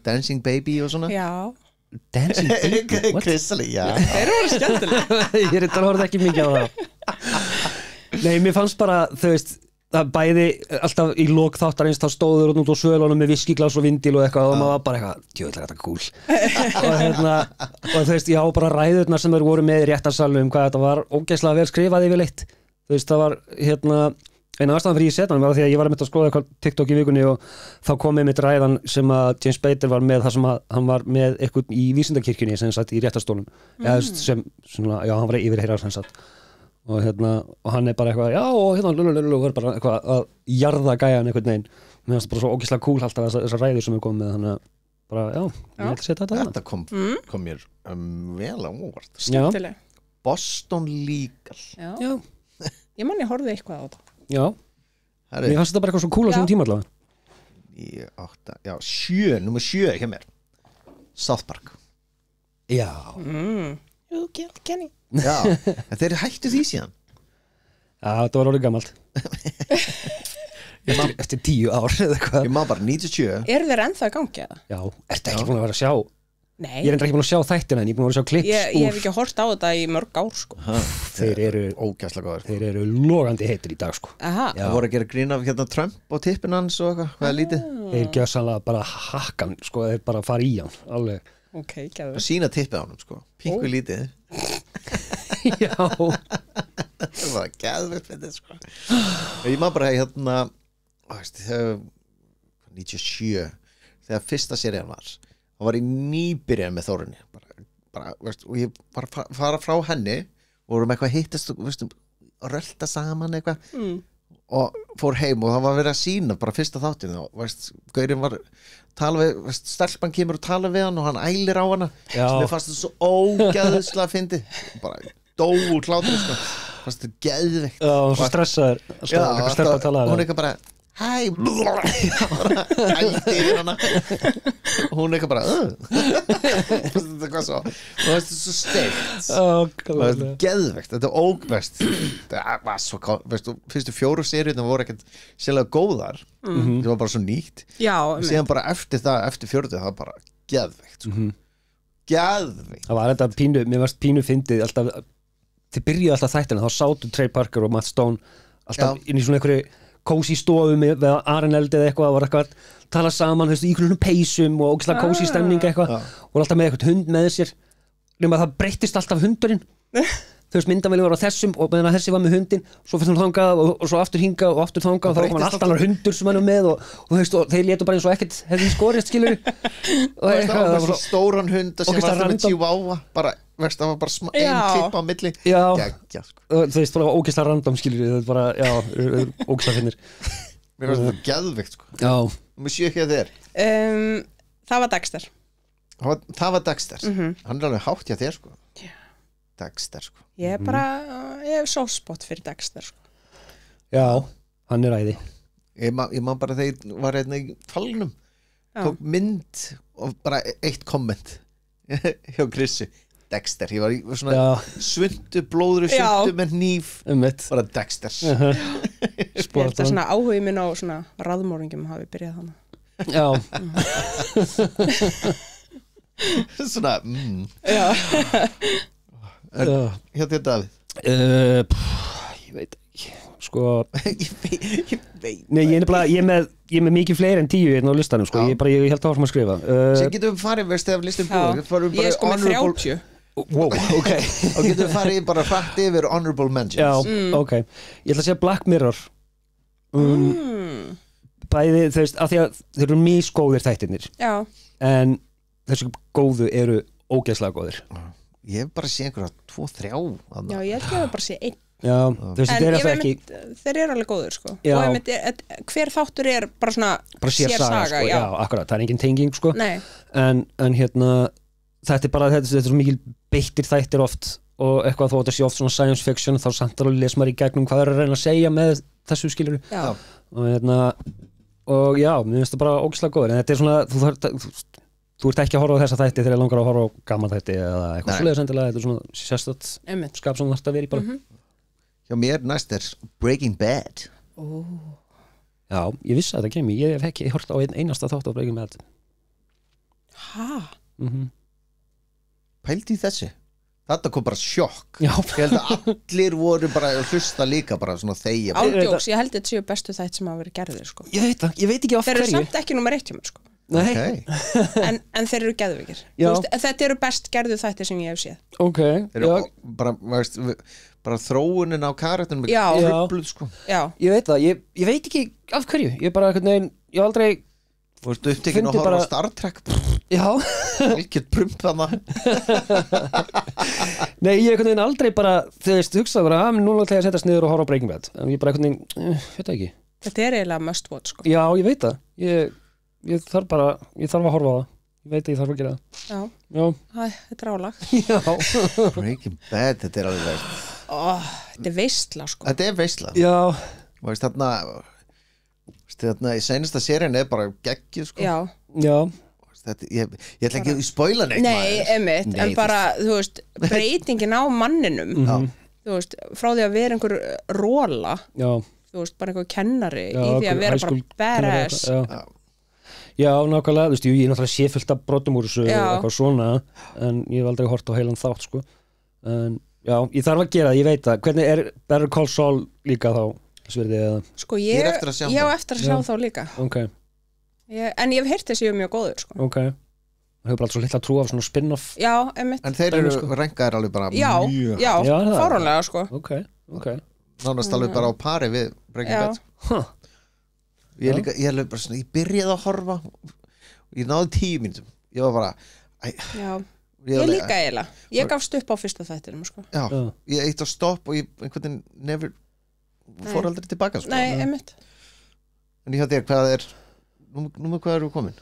Dancing Baby og svona já Dancing Baby, Kristali, já þeir voru skemmtilega ég reyndar að horfa ekki mikið á það nei, mér fannst bara, þau veist það bæði alltaf í lok þáttarins þá stóður út á svölunum með viskiglas og vindil og eitthvað og maður var bara eitthvað, djöðlega þetta cool og þú veist, já, bara ræðurnar sem þeir voru með í réttarsalnum, hvað þetta var ógeðslega vel skrifað yfirleitt þú veist, það var, eina ástæðan fyrir ég setna var því að ég var að skoða eitthvað TikTok í vikunni og þá kom einmitt ræðan sem að James Spader var með, þar sem að hann var með eitthvað í vísindakirkjunni sem sagt í réttarstólum eða sem svona, já, hann var yfirheyrar sem sagt og og hann bara eitthvað já og og bara eitthvað að jarða gæjan einhvern veginn mér finnst það bara svo ógeðslega cool alltaf þessar ræður sem við komum með þannig að bara já, ég ætla að setja þetta kom mér vel á óvart skemmtileg Boston Legal já. Ég man ég horfði eitthvað á þetta já, mér fannst þetta bara eitthvað svo cool á þessum tíma allavega 7, nummer 7 hjá mér South Park já Kenny já, þeir hættu því síðan já, þetta var orðið gamalt eftir 10 ár eða eitthvað ég má bara 97 eru þeir ennþá í gangi eða? já, ertu ekki búin að vera að sjá nei ég er ekki búin að sjá þættina en ég er búin að vera að sjá klips ég hef ekki hort á þetta í mörg ár sko þeir eru ógæslega góður þeir eru logandi heitir í dag sko það voru að gera grín af Trump og tippin hans og eitthvað, hvað er lítið þeir gjössanlega bara hakkan sko, þeir bara fara í hann alveg okay, og sína tippið á hann sko, pingu lítið já það var gæðvegt þetta sko ég maður bara þegar 97 þegar fyrsta serían var þá var ég nýbyrjað með Þórunni bara, og ég var að fara frá henni og vorum eitthvað hittast og rölda saman eitthvað og fór heim og það var verið að sína bara fyrsta þáttinu og gaurinn var tala við, stelpan kemur og tala við hann og hann ælir á hana sem ég fannst þetta svo ógeðslega fyndi bara dóur hlátur sko. fannst þetta geðveikt og svo stressaður hún eitthvað bara hæ ældi yfir hana hún eitthvað bara þetta var svo og þetta er svo steikt geðveikt, þetta er ógvest það var svo, fyrstu 4 seríu það voru ekkert sérlega góðar það var bara svo nýtt og síðan bara eftir það, eftir 4 það var bara geðveikt sko. Geðveikt það var þetta pínu, mér varst pínu fyndið alltaf, þið byrjuðu alltaf þættina þá sátu Trey Parker og Matt Stone alltaf inn í svona einhverju kósi stofu með Areneld eða eitthvað, það var eitthvað tala saman, þú veist, í einhvern peysum og ógeðslega kósi stemning eitthvað og alltaf með eitthvað hund með sér nema það breyttist alltaf hundurinn þú veist, myndavélin var á þessum og meðan þessi var með hundin svo fyrst hann þangað og svo aftur hingað og aftur þangað og þá kom hann allt annar hundur sem hann var með og þú veist, og þeir létu bara eins og ekkert hefði skorist, skilur og það var svo stóran hund sem var með Chihuahua bara, veist, það var bara ein klipp á milli geggja, sko. Þú veist, bara ógeðslega random, skilur það er bara, ógeðslega finnir mér finnst þetta geðveikt, sko mér sé ekki að þér það var Dexter það var Dexter hann er alveg hátt hjá þér, sko Dexter, sko ég er bara, ég hef softspot fyrir Dexter, sko já, hann er æði ég man bara þegar ég var hérna í falnum tók mynd og bara eitt komment hjá Krissi Dexter, ég var í svona svundu, blóðru svundu með hníf bara Dexter Ég held að svona áhugi minn á svona raðmóringum hafi byrjað hana Já Svona Hérna Davíð Ég veit ekki sko Ég veit Nei, ég er með mikið fleiri en 10 hérna á listanum sko. Ég held áfram að skrifa Sér getum við farið veist ef listum búið Ég er sko með 30 Wow, ok Og getum við farið bara hrætt yfir honorable mentions Já, ok Ég ætla að segja Black Mirror Bæði, þú veist, af því að þeir eru misgóðir þættirnir Já En þessu góðu eru ógeðslega góðir Ég hef bara séð einhverja 2-3 Já, ég held að ég bara sé 1 Já, þú veist, þeir eru ekki Þeir eru alveg góður, sko Já. Og hver þáttur er bara svona sér saga, sko. Já, akkurat, það er engin tenging, sko Nei. En hérna, þetta er svo mikil beittir þættir oft og eitthvað þó að þetta sé oft svona science fiction þá samt alveg les maður í gegnum hvað er að reyna að segja með þessu skilur og hérna, og já, mér finnst það bara ógeðslega góður en þetta er svona, þú ert ekki að horfa á þessa þætti þegar ég langar að horfa á gaman þætti eða eitthvað svoleiðis endilega, þetta er svona sérstætt skap sem þetta verið bara Hjá mér næst er Breaking Bad Já, ég vissi að það kemi, ég hef ekki hort á einasta þátt á Breaking Bad Pældi í þessu Þetta kom bara sjokk Já. Ég held að allir voru bara að hlusta líka bara svona þegja Ándjóks, ég held að þetta séu bestu þætt sem hafa verið gerðir sko. Ég veit það, ég veit ekki af Þeir hverju eru samt ekki númer 1 hjá mér sko. Nei, en þeir eru geðveikir Þetta eru best gerðu þættir sem ég hef séð ok bara þróunin á karakterum rugluð sko Já. Ég veit það, ég veit ekki af hverju Ég bara, einhvern veginn, ég aldrei Þú veist upptekinn að horfa á Star Trek Já Algjört prump þarna Nei, ég einhvern veginn aldrei bara Þú veist, hugsaði bara, núna ætla ég að setjast niður og horfa á Breaking Bad En ég bara einhvern veginn, veit það ekki Þetta er eiginlega must watch sko. Já, ég veit það Ég þarf að horfa á það Ég veit að ég þarf að gera það Já Þetta er álag Já Breaking Bad, þetta er alveg veist Þetta er veistla sko. Þetta er veistla Já Veist þarna í seinasta serían er bara geggjuð sko. Já Þetta, ég ætla ekki að spoila neitt Nei, einmitt, en bara þú veist, breytingin á manninum þú veist, frá því að vera einhver róla þú veist, bara einhver kennari í því að vera bara badass Já, nákvæmlega, þú veist, ég náttúrulega sé fullt af brotum úr þessu eitthvað svona en ég hef aldrei hort á heilan þátt sko. En já, ég þarf að gera það, ég veit það hvernig er Better Call Saul líka þá sverðið eða Sko ég á eftir að sjá þá líka okay. En ég hef heyrt þessi mjög góður sko. Ok, það hefur bara alltaf svo litla trú af svona spin-off Já, einmitt En þeir eru sko. Rengaðir alveg bara mjög Já, fáránlega sko. Ok Nánast alveg bara á pari við Breaking Bad Ég alveg bara svona, ég byrjaði að horfa og ég náði 10 mínútum Ég var bara Ég líka eiginlega, ég gafst upp á fyrsta þættinum sko. Já, ég eitt á stopp og ég einhvern veginn never fór aldrei tilbaka sko. Nei, einmitt En ég hætti hvað er númer hvað eru komin?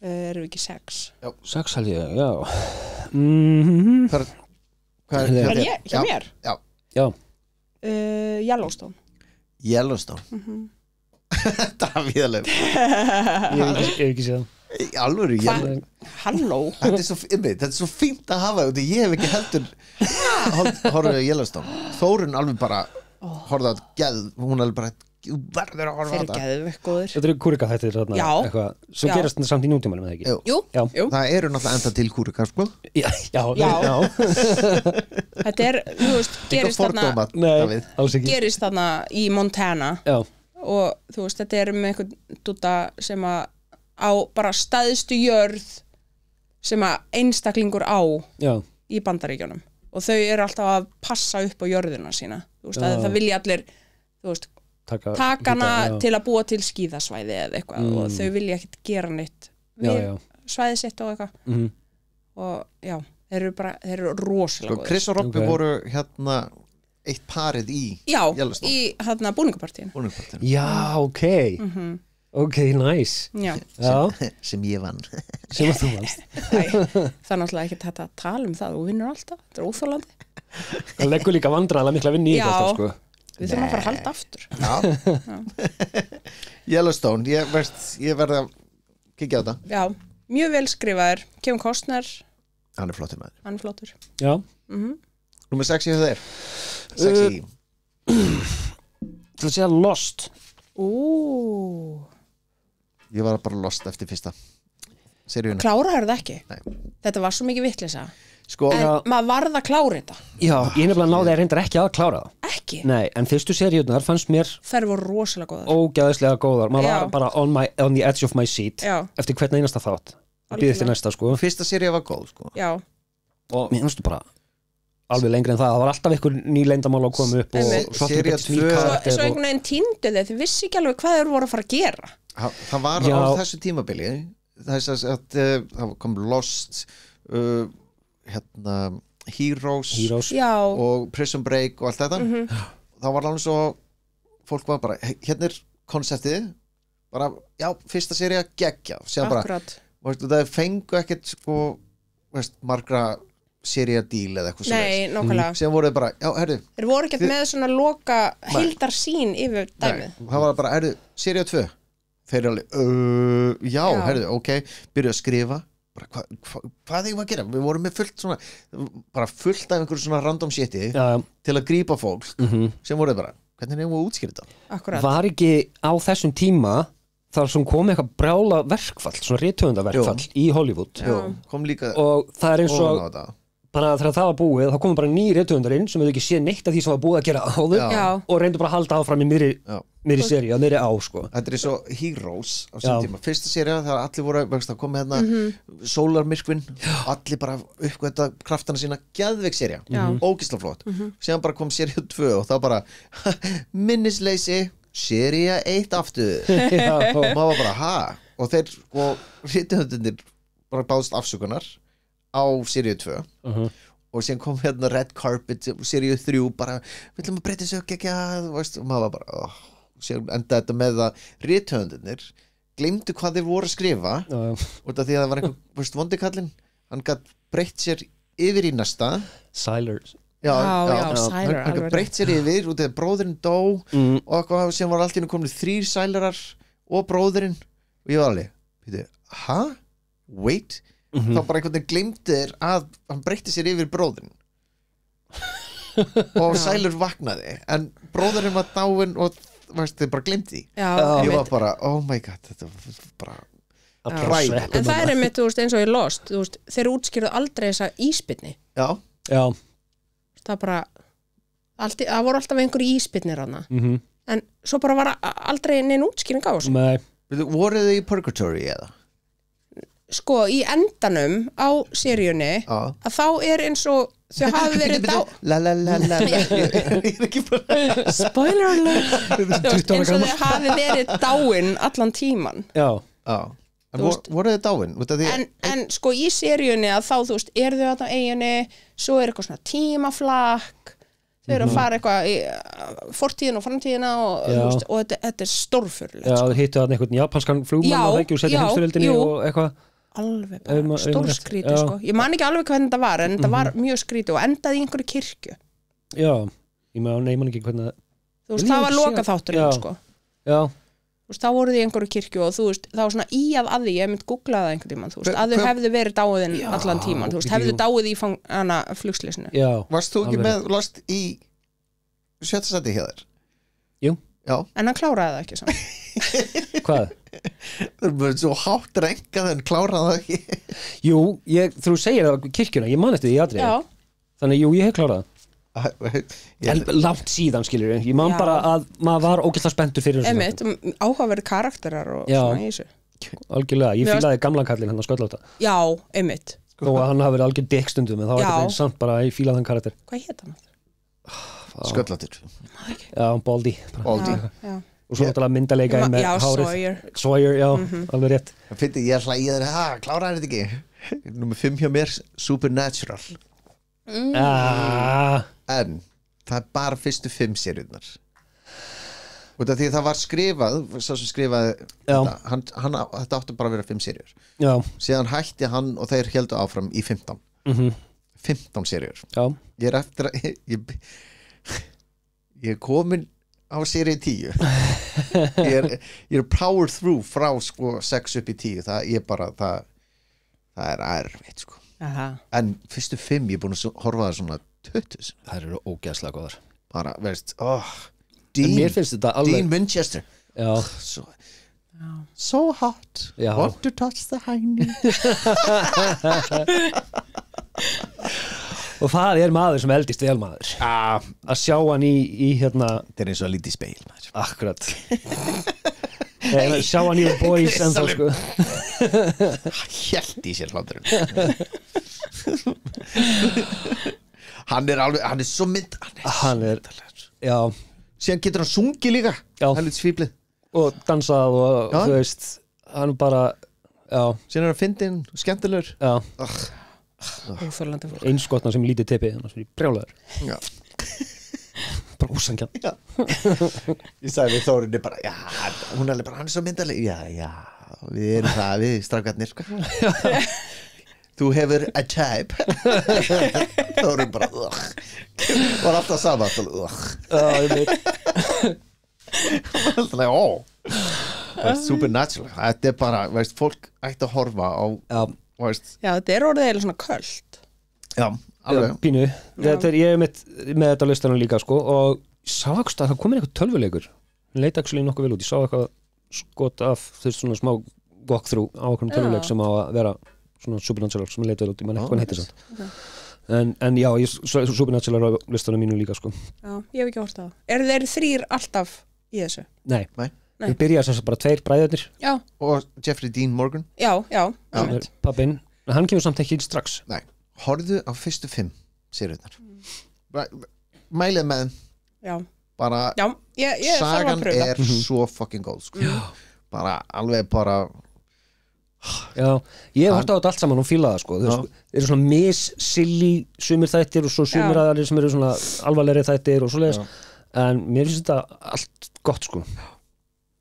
Erum við ekki 6? Já, 6 held ég, já Hvað er hjá mér? Já Yellowstone Davíðaleg Ég hef ekki séð Alvöru Halló Þetta er svo fínt að hafa þetta Ég hef ekki heldur horfið á Yellowstone Þórun alveg bara horfði að geð hún alveg bara verður að horfa á þetta Þetta eru kúrika þættir sem gerast samt í nútímanum eða ekki Jú. Það eru náttúrulega enda til kúrika sko. Já Þetta er, þú veist, gerist þarna í Montana og þú veist, þetta er með einhvern dúta sem að á bara stæðstu jörð sem að einstaklingur á í Bandaríkjunum og þau eru alltaf að passa upp á jörðina sína þú veist, það vilja allir þú veist, taka hana til að búa til skíðasvæði eða eitthvað og þau vilja ekkert gera neitt við svæði sitt og eitthvað og já, þeir eru rosalega góðir Chris og Robby voru hérna eitt parið í Yellowstone í hérna búningapartíin Já, ok Ok, nice sem ég vann sem að þú vannst Það er náttúrulega ekki þetta að tala um það þú vinnur alltaf, þetta er óþolandi Það leggur líka vandræðalega mikla vinni í þetta sko. Við þurfum að fara að halda aftur Yellowstone, ég verði að kíkja á þetta Já, mjög vel skrifaður Kevin Costner Hann er flottur maður. Hann er flottur. Já. Númer 6 hjá þér. 6 Til að segja Lost. Ég var bara lost eftir fyrsta seríuna. Kláraður það ekki? Nei. Þetta var svo mikið vitleysa. Sko, En maður varð að klára þetta. Já, ég nefnilega náði að reyndar ekki að klára það. Ekki? Nei, en fyrstu seríurnar fannst mér Þær voru rosalega góðar. ógeðslega góðar. Maður Já. var bara on the edge of my seat Já. eftir hvern einasta þátt. Býð eftir næsta, sko. fyrsta sería var góð, sko. Já. Og mér finnst bara alveg lengri en það. Það var alltaf einhver ný leyndamál að koma upp og Einmitt. svo Sería ný tvö- karakter Svo einhvern veginn týndu þið vissi ekki alveg hvað þeir voru að fara að gera. Það var Já. á þessu tímabili þess að það kom Lost Heroes Já. og Prison Break og allt þetta það var alveg svo fólk var bara, hérna er konseptið bara, já, fyrsta sería geggja síðan bara, Akkurat. það fengu ekkert sko, margra sería díl eða eitthvað Nei, nákvæmlega. síðan voru þið bara, já, herðu Þeir voru ekkert með svona loka heildar sín yfir dæmið. það var bara, herðu, sería 2 þeir eru alveg, já, herðu, ok byrjuðu að skrifa bara, hvað eigum að gera, við vorum með fullt svona, bara fullt af einhverju svona random shiti til að grípa fólk sem voru þið bara, hvernig eigum við að útskýra þetta? Akkurat. Var ekki á þessum tíma þar sem kom eitthvað brjála verkfall, svona rithöfundaverkfall í Hollywood kom líka og það er eins og þetta. bara þegar það var búið, þá komum bara ný rithöfundarinn sem hefur ekki séð neitt af því sem var búið að gera áður og reyndu bara að halda áfram í miðri seríu, miðri á, sko. Þetta er svo Heroes á sem tíma, fyrsta sería þegar allir voru að koma hérna sólarmyrkvinn, allir bara uppgöta kraftana sína, geðveik sería ógeðslega flott, síðan bara kom sería 2 og það bara minnisleysi, sería 1 aftur og maður var bara, og þeir og rithöfundarnir bara báðust afsökunar á seríu 2 og síðan kom hérna Red Carpet seríu 3 bara, við ætlum að breyta þessu ekki og maður var bara síðan enda þetta með að rithöfundarnir gleymdu hvað þeir voru að skrifa og þetta því að það var einhver vondikallinn, hann gætt breytt sér yfir í næsta Sylar Sylar, hann gætt breytt sér yfir og þegar bróðurinn dó og eitthvað, síðan var allt í hennu komin 3 Sylarar og bróðurinn og ég var alveg, wait þá bara einhvern veginn gleymdi þér að hann breytti sér yfir bróðurinn og Sylar vaknaði en bróðurinn var dáinn og þið bara gleymdi ég var bara, oh my god þetta var bara hræðilegt. En það er einmitt, þú veist, eins og ég Lost þeir útskýrðu aldrei þessa íspinni það bara það voru alltaf einhver íspinnir hana en svo bara var aldrei neinn útskýring á þessu. Voruð þið í Purgatory eða? Sko, í endanum á seríunni að þá er eins og þau hafi verið ég er ekki bara spoiler alert eins og þau hafi verið dáin allan tíman voruð þið dáin? En sko í seríunni að þá, þú veist, eru þau á eiginni, svo er eitthvað svona tímaflakk þau eru að fara eitthvað í fortíðina og framtíðina og þetta er stórfurlegt. Já, þau hittu að einhvern japanskan flugmann og setja heimsstyrjöldinni og eitthvað alveg bara stórskrítið sko. Ég man ekki alveg hvernig þetta var en þetta var mjög skrítið og endaði í einhverju kirkju. Já, ég man ekki hvernig þú veist, það var lokaþátturinn sko. Já. Þú veist, þá voruð í einhverju kirkju og þú veist, það var svona í að því, ég myndi googla það einhvern tímann, þú veist, að þau hefðu verið dáið allan tíman, þú veist, hefðu dáið í flugslysinu. Varst þú ekki með Lost í 7. sæti hjá þér? Jú. Já. En hann kláraði það ekki saman. Hvað? Það er svo hátt renkað en kláraði það ekki. Jú, þú segir það kirkjuna, ég man eftir því í atriði. Þannig, jú, ég hef klárað það. Langt síðan, skilur ég man bara að maður var ógeðslega spenntur fyrir þessu. Einmitt, áhugaverði karakterar og svona í þessu. Algjörlega, ég fílaði gamla kallinn hann að sköllóta. Já, einmitt. Þó að hann hafi verið algjör dikkstundum en þá var þetta samt bara að ég fílaði hann karakter. Hvað hét hann? Sköllóttur. Já, Baldy. Já. Og svo náttúrulega myndaleika með hárið. Sawyer, já, alveg rétt. Það finnst ég að hlæja þér, kláraði þetta ekki. Númer 5 hjá mér, Supernatural. En það er bara fyrstu 5 seríurnar. Út af því það var skrifað, sá sem skrifaði þetta, þetta áttu bara að vera 5 seríur. Já. Síðan hætti hann og þeir héldu áfram í 15. 15 seríur. Já. Ég er eftir að ég er komin á seríu 10. ég er power through frá sko 6 upp í 10. Það er erfitt sko. en fyrstu 5 ég er búin að horfa það svona 20 Það eru ógeðslega góðar bara, veist, mér finnst þetta alveg Dean Winchester so hot want to touch the hiney og það er maður sem eldist vel maður að sjá hann í hérna þetta er eins og að líti í speil maður. akkurat sjá hann í The Boys en þá sko hélt í sér hláturinn hann er svo mynd hann er já síðan getur hann sungið líka helvits fíblið og dansað og þú veist hann bara síðan er hann fyndinn og skemmtilegur einskotna sem lítið tippi þannig að brjálæður bara ósangjarn ég sagði við Þórinni bara hún er bara hann er svo myndaleg við erum það við strákarnir sko þú hefur a type Þórin bara var alltaf sama ég veit supernatural þetta er bara, veist, fólk ætti að horfa á þetta er orðið eða svona köld alveg pínu, ég er með þetta listanum líka sko og sá ekki að það komið eitthvað tölvuleikur leita ekki nokkuð vel út, ég sá eitthvað skot af þess svona smá walkthrough á okkur tölvuleik sem á að vera svona supernatural sem leita vel út, ég man ekki hvað heitir samt en já, supernatural á listanum mínu líka sko ég hef ekki hort á það. Eru þeir 3 alltaf í þessu? Nei. Við byrjaði sem sagt bara 2 bræðurnir og Jeffrey Dean Morgan pappinn, hann kemur samt ekki strax horfðu á fyrstu 5 sérurnar mælið með bara sagan er svo fucking góð sko. bara alveg bara ég hef hort á þetta allt saman og fílaði það sko þeir eru svona mis-silly sumir þættir og svo sumir aðalir sem eru svona alvarlegri þættir og svoleiðis en mér finnst þetta allt gott sko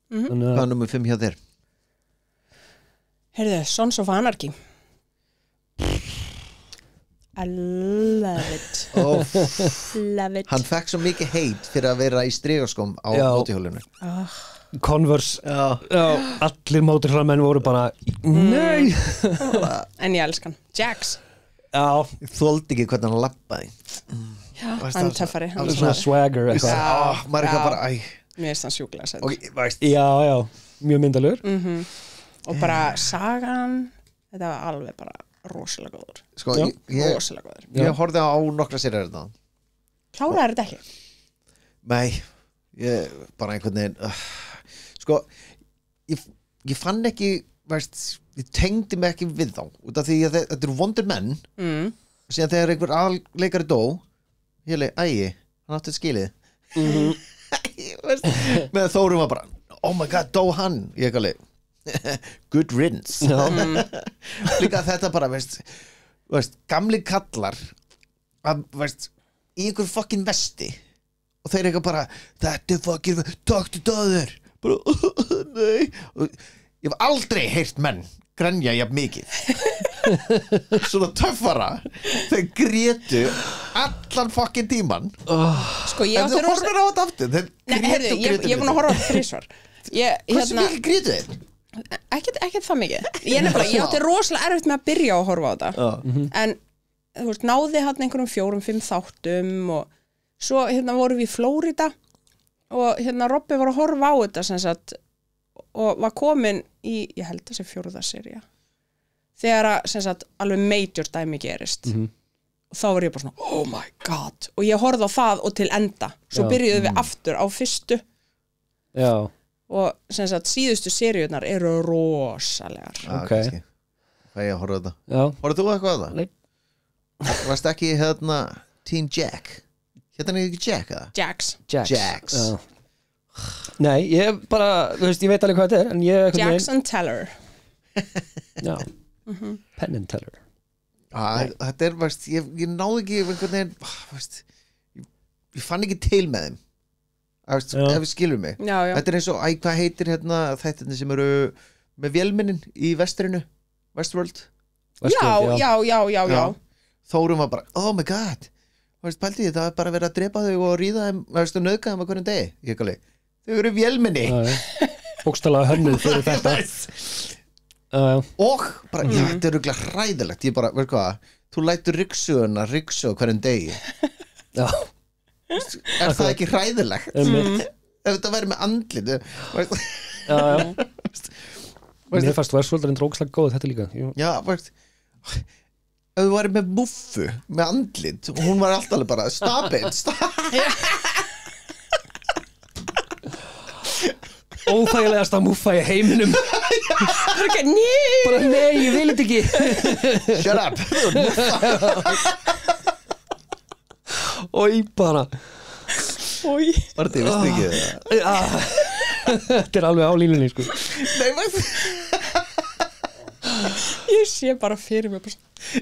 hvað er nummer 5 hjá þér? Heyrðu, Sons of Anarchy I love it love it hann fekk svo mikið heit fyrir að vera í strigaskóm á mótihjólinu Converse allir mótorhjólamenn voru bara nei en ég elskan Jax ég þoldi ekki hvernig hann lappaði hann töffari hann svona swagger maður eitthvað bara mér finnst hann sjúklega sætt mjög myndalegur og bara sagan þetta var alveg bara rosalega góður sko, rosalega góður ég horfði á nokkra sérir þetta kláraði þetta ekki? Nei, ég bara einhvern veginn sko ég fann ekki, veist, ég tengdi mig ekki við þá út af því að þetta eru vondir menn síðan þegar einhver aðleikari dó ég leið, hann átti skilið með Þórum var bara oh my god, dó hann ég ekki alveg good riddance líka þetta bara, veist gamli kallar að, veist, í einhver fucking vesti og þeir eitthvað bara þetta er fucking, takk til döður bara, nei og ég hef aldrei heyrt menn grænja jafn mikið svona töffara þeir grétu allan fucking tíman sko ég átti rosa á þetta aftur ég er búin að horfa á 3 svar hversu mikið grétu þeir? Ekkert það mikið ég átti rosalega erfitt með að byrja að horfa á þetta en þú veist, náði hann einhverjum 4-5 þáttum og svo vorum við í Flórida og Robby var að horfa á þetta sem sagt og var komin í, ég held að sé 4. sería þegar að sem sagt alveg major dæmi gerist og þá var ég bara svona oh my god og ég horfði á það og til enda svo byrjuðum við aftur á fyrstu og sem sagt síðustu seríurnar eru rosalegar hvað ég að horfa þetta horfðu þú eitthvað á það? Nei varst ekki Teen Jack hérna er ekki Jack eða? Jax nei, ég bara, þú veist, ég veit alveg hvað þetta er en ég Jax and Teller já Penn and Teller þetta er, veist, ég náði ekki einhvern veginn, veist ég fann ekki til með þeim ef við skilum mig þetta er eins og, hvað heitir þættirnir sem eru með vélmennin í vestrinu Westworld já Þórum var bara, oh my god pældi ég, það er bara verið að drepa þau og ríða þeim, nauðga þeim á hverjum degi ég ekki alveg, þau eru vélmenni bókstaflega hönnuð fyrir þetta og bara, já, þetta er örugglega hræðilegt ég bara, veist hvað, þú lætur ryksuga hverjum degi Já er það ekki hræðilegt? Ef þetta væri með andlit Já Mér fannst Westworld ógeðslega góð þetta líka Já, veist ef þú væri með muffu með andlit og hún var alltaf bara stop it Óþægilegasta muffa í heiminum bara nei, ég vil þetta ekki shut up Ói bara Orti, vistu ekki það? Þetta er alveg á línunni sko Nei, maður Ég sé bara fyrir mig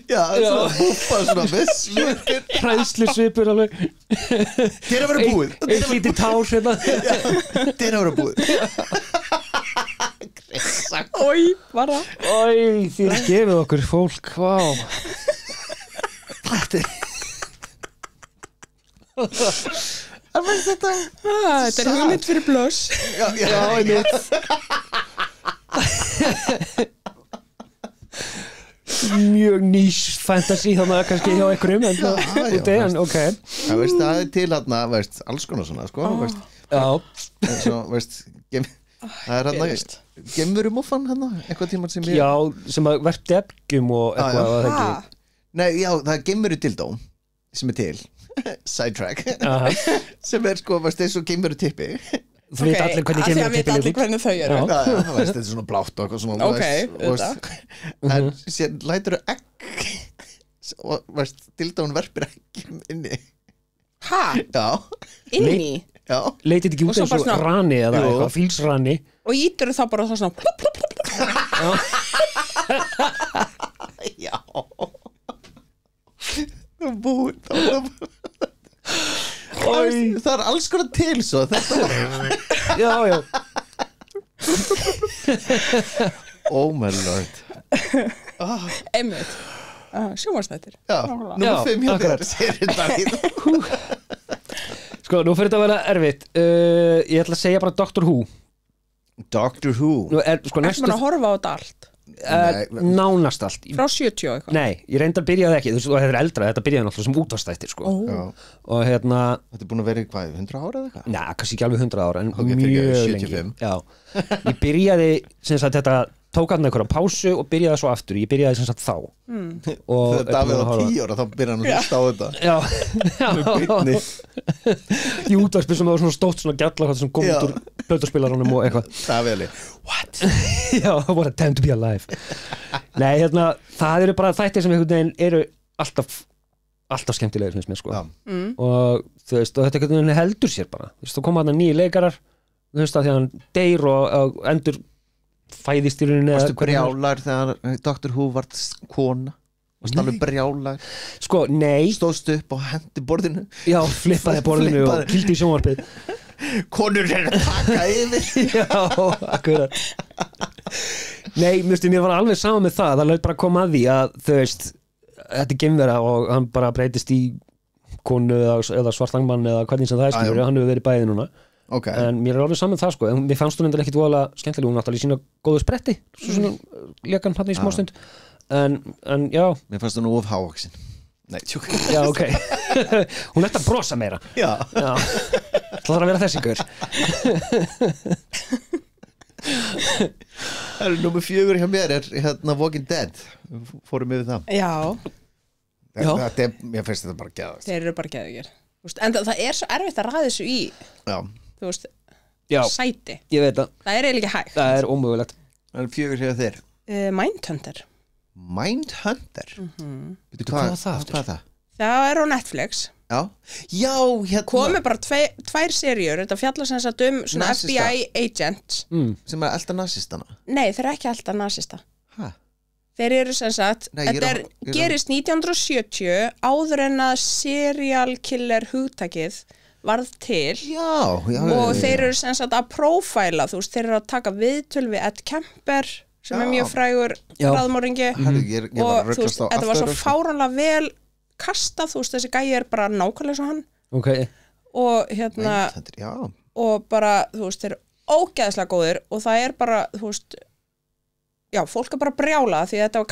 Já, svona muffa svona viss hræðslu svipur alveg Þetta er að vera búið Eitt lítið tár hérna Þetta er að vera búið Ói, bara Ói, þið gefið okkur fólk Vá Þetta Þetta er hugmynd fyrir blöss Já, einmitt mjög nýs fantasy þannig að kannski hjá einhverjum en ok Það veist, það er til hérna, veist, alls konar svona, sko veist, Já svo, veist það er hérna, gemur muffan hérna, eitthvað tíma sem ég Já, sem að verð debgjum og eitthvað að það ekki Nei, já, það er gemur dildó sem er til sidetrack sem er sko, veist, eins og gemur tippi Þú veit allir hvernig gemur tippi allir hvernig þau eru Já, veist, þetta er svona blátt og eitthvað svona Ok, veist, en sér lætur egg og veist, dildón verpir eggjum inni Hæ? Já, Inni? já Leitið ekki út Og svo eins og bara svona- rani eða Jú. eitthvað, fílsrani Og ítur þá bara það svona plup, plup, plup, plup. Já Það er búið Það er alls konar til svo þetta var Já, já Oh my lord Einmitt Sjónvarstættir Já, númer 5 hjá akkurat. þér Sérri Davíð Sko, nú fyrir þetta að vera erfitt Ég ætla að segja bara Doctor Who Doctor Who Nú er, sko, Ertu næstu búin að horfa á þetta allt? Nánast allt Frá 70 og eitthvað? Nei, ég reyndi að byrjaði ekki Þú veist, þetta er eldra, þetta byrjaði náttúrulega sem útvarstættir sko. Já. Og hérna, Þetta er búin að vera í hvað, 100 ára eða eitthvað? neða, kannski ekki alveg 100 ára En Ok, fyrir mjög ekki, lengi 75. Já, ég byrjaði sem sagt þetta tók hann einhverja pásu og byrjaði svo aftur Ég byrjaði sem sagt þá og Þegar Davíð á 10 ára þá byrja hann að hlusta á þetta Já, Byrni. í útvarpi sem það var svona stótt svona gjallar sem kom Já. út úr plötuspilaranum og eitthvað Davíð What? Já, what a time to be alive Nei, hérna, það eru bara þættir sem einhvern veginn eru alltaf skemmtilegir finnst mér sko Já. og þú veist, og þetta einhvern veginn heldur sér bara þú veist, þá koma þarna nýju leikarar þú veist, að því að hann deyr og endur fæðist í rauninni Varstu brjálar þegar Dr. Who var kona? Varstu alveg brjálar? Sko, nei, Stóðst upp og hendi borðinu? já, flippaði borðinu og Flippaði. kýldi í sjónvarpið Konur er að taka yfir Já, akkurat Nei, mér var alveg sama með það laut bara að koma að því að þú veist þetta er geimvera og hann bara breytist í konu eða svartangmann eða hvernig sem það er skilur, hann hefur verið bæði núna Okay. en mér er alveg saman það sko en mér fannst hún endur ekkit voðalega skemmtileg hún náttúrulega í sína góðu spretti svo svona lekan hann í smástund en já, Mér fannst það nú of hávaksin Nei, tjók já ok hún ætti að brosa meira Já, já, það þarf að vera þessi gaur það er nummer 4 hjá mér er hérna Walking Dead Fórum við það Já, Já. Þetta er, mér finnst þetta bara geðast þeir eru bara geðugir En það er svo erfitt að ræða þessu í Já, Þú veist, já, sæti ég veit það, Það er eiginlega ekki hægt það er ómögulegt það er 4 hjá þér Mindhunter Mindhunter Bíddu, hvað var það aftur? Hvað er það? Það er á Netflix Já, já, hérna Komi bara tvær seríur Þetta fjallar sem sagt svona Nasista. FBI agent sem er elda nazistana Nei, þeir eru ekki alltaf nasista Hæ? Þeir eru sem sagt Nei, ég er Þetta á- gerist 1970 áður en að serial killer hugtakið varð til Já, já, og þeir eru sem sagt að prófæla þú veist, þeir eru að taka viðtöl við Ed Kemper sem er Já. mjög frægur Já. raðmorðingi Herru, ég var og að þú veist, rugglast á þetta var svo allt öðru, sko. fáránlega vel kastað, þú veist, þessi gæi er bara nákvæmlega svo hann ok, og hérna, Mindhunter, já og bara þú veist, þeir eru ógeðslega góðir og það er bara, þú veist já, fólk bara brjálað því að þetta var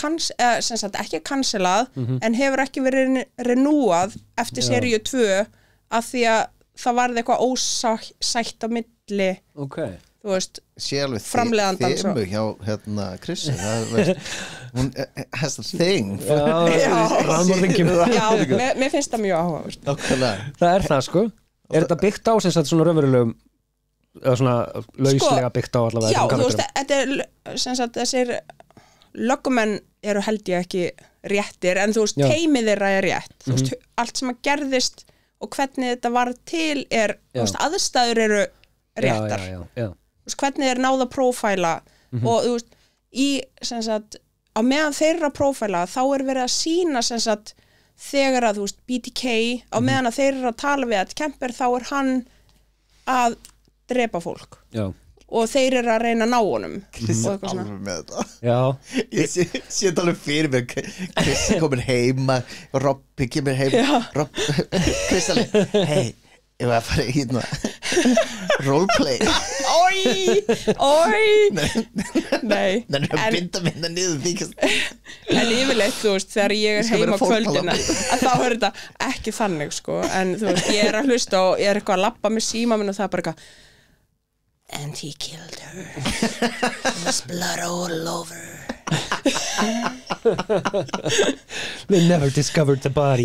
sem sagt ekki cancelað en hefur ekki verið renúað eftir seríu 2 af því að það varði eitthvað ósætt á milli þú veist, framleiðandans þemu hjá hérna Chris hún has a thing já, mér finnst það mjög áhugavert það sko þetta byggt á sem sagt svona raunverulegum eða svona lauslega byggt á allavega já, þú veist, þetta sem sagt þessir löggumenn eru held ég ekki réttir en þú veist, teimið þeirra rétt þú veist, allt sem að gerðist og hvernig þetta var til þú veist, aðstæður eru réttar já. Þú veist, hvernig þeir náða prófæla og þú veist, sem sagt á meðan þeirra prófæla þá verið að sýna sem sagt þegar að þú veist, BTK á meðan að þeir eru að tala við að Kemper þá hann að drepa fólk og þeir eru að reyna að ná honum Chris alveg með þetta ég sé þetta alveg fyrir mér Chris komir heima Robby kemur heim Chris alveg hei, ég var að fara í hérna roleplay nei en að binda minna niður en yfirleitt þú veist þegar ég heima kvöldina að þá þetta ekki þannig sko en þú veist ég að hlusta og ég eitthvað að labba með síma minn og það bara eitthvað and he killed her there's blood all over they never discovered the body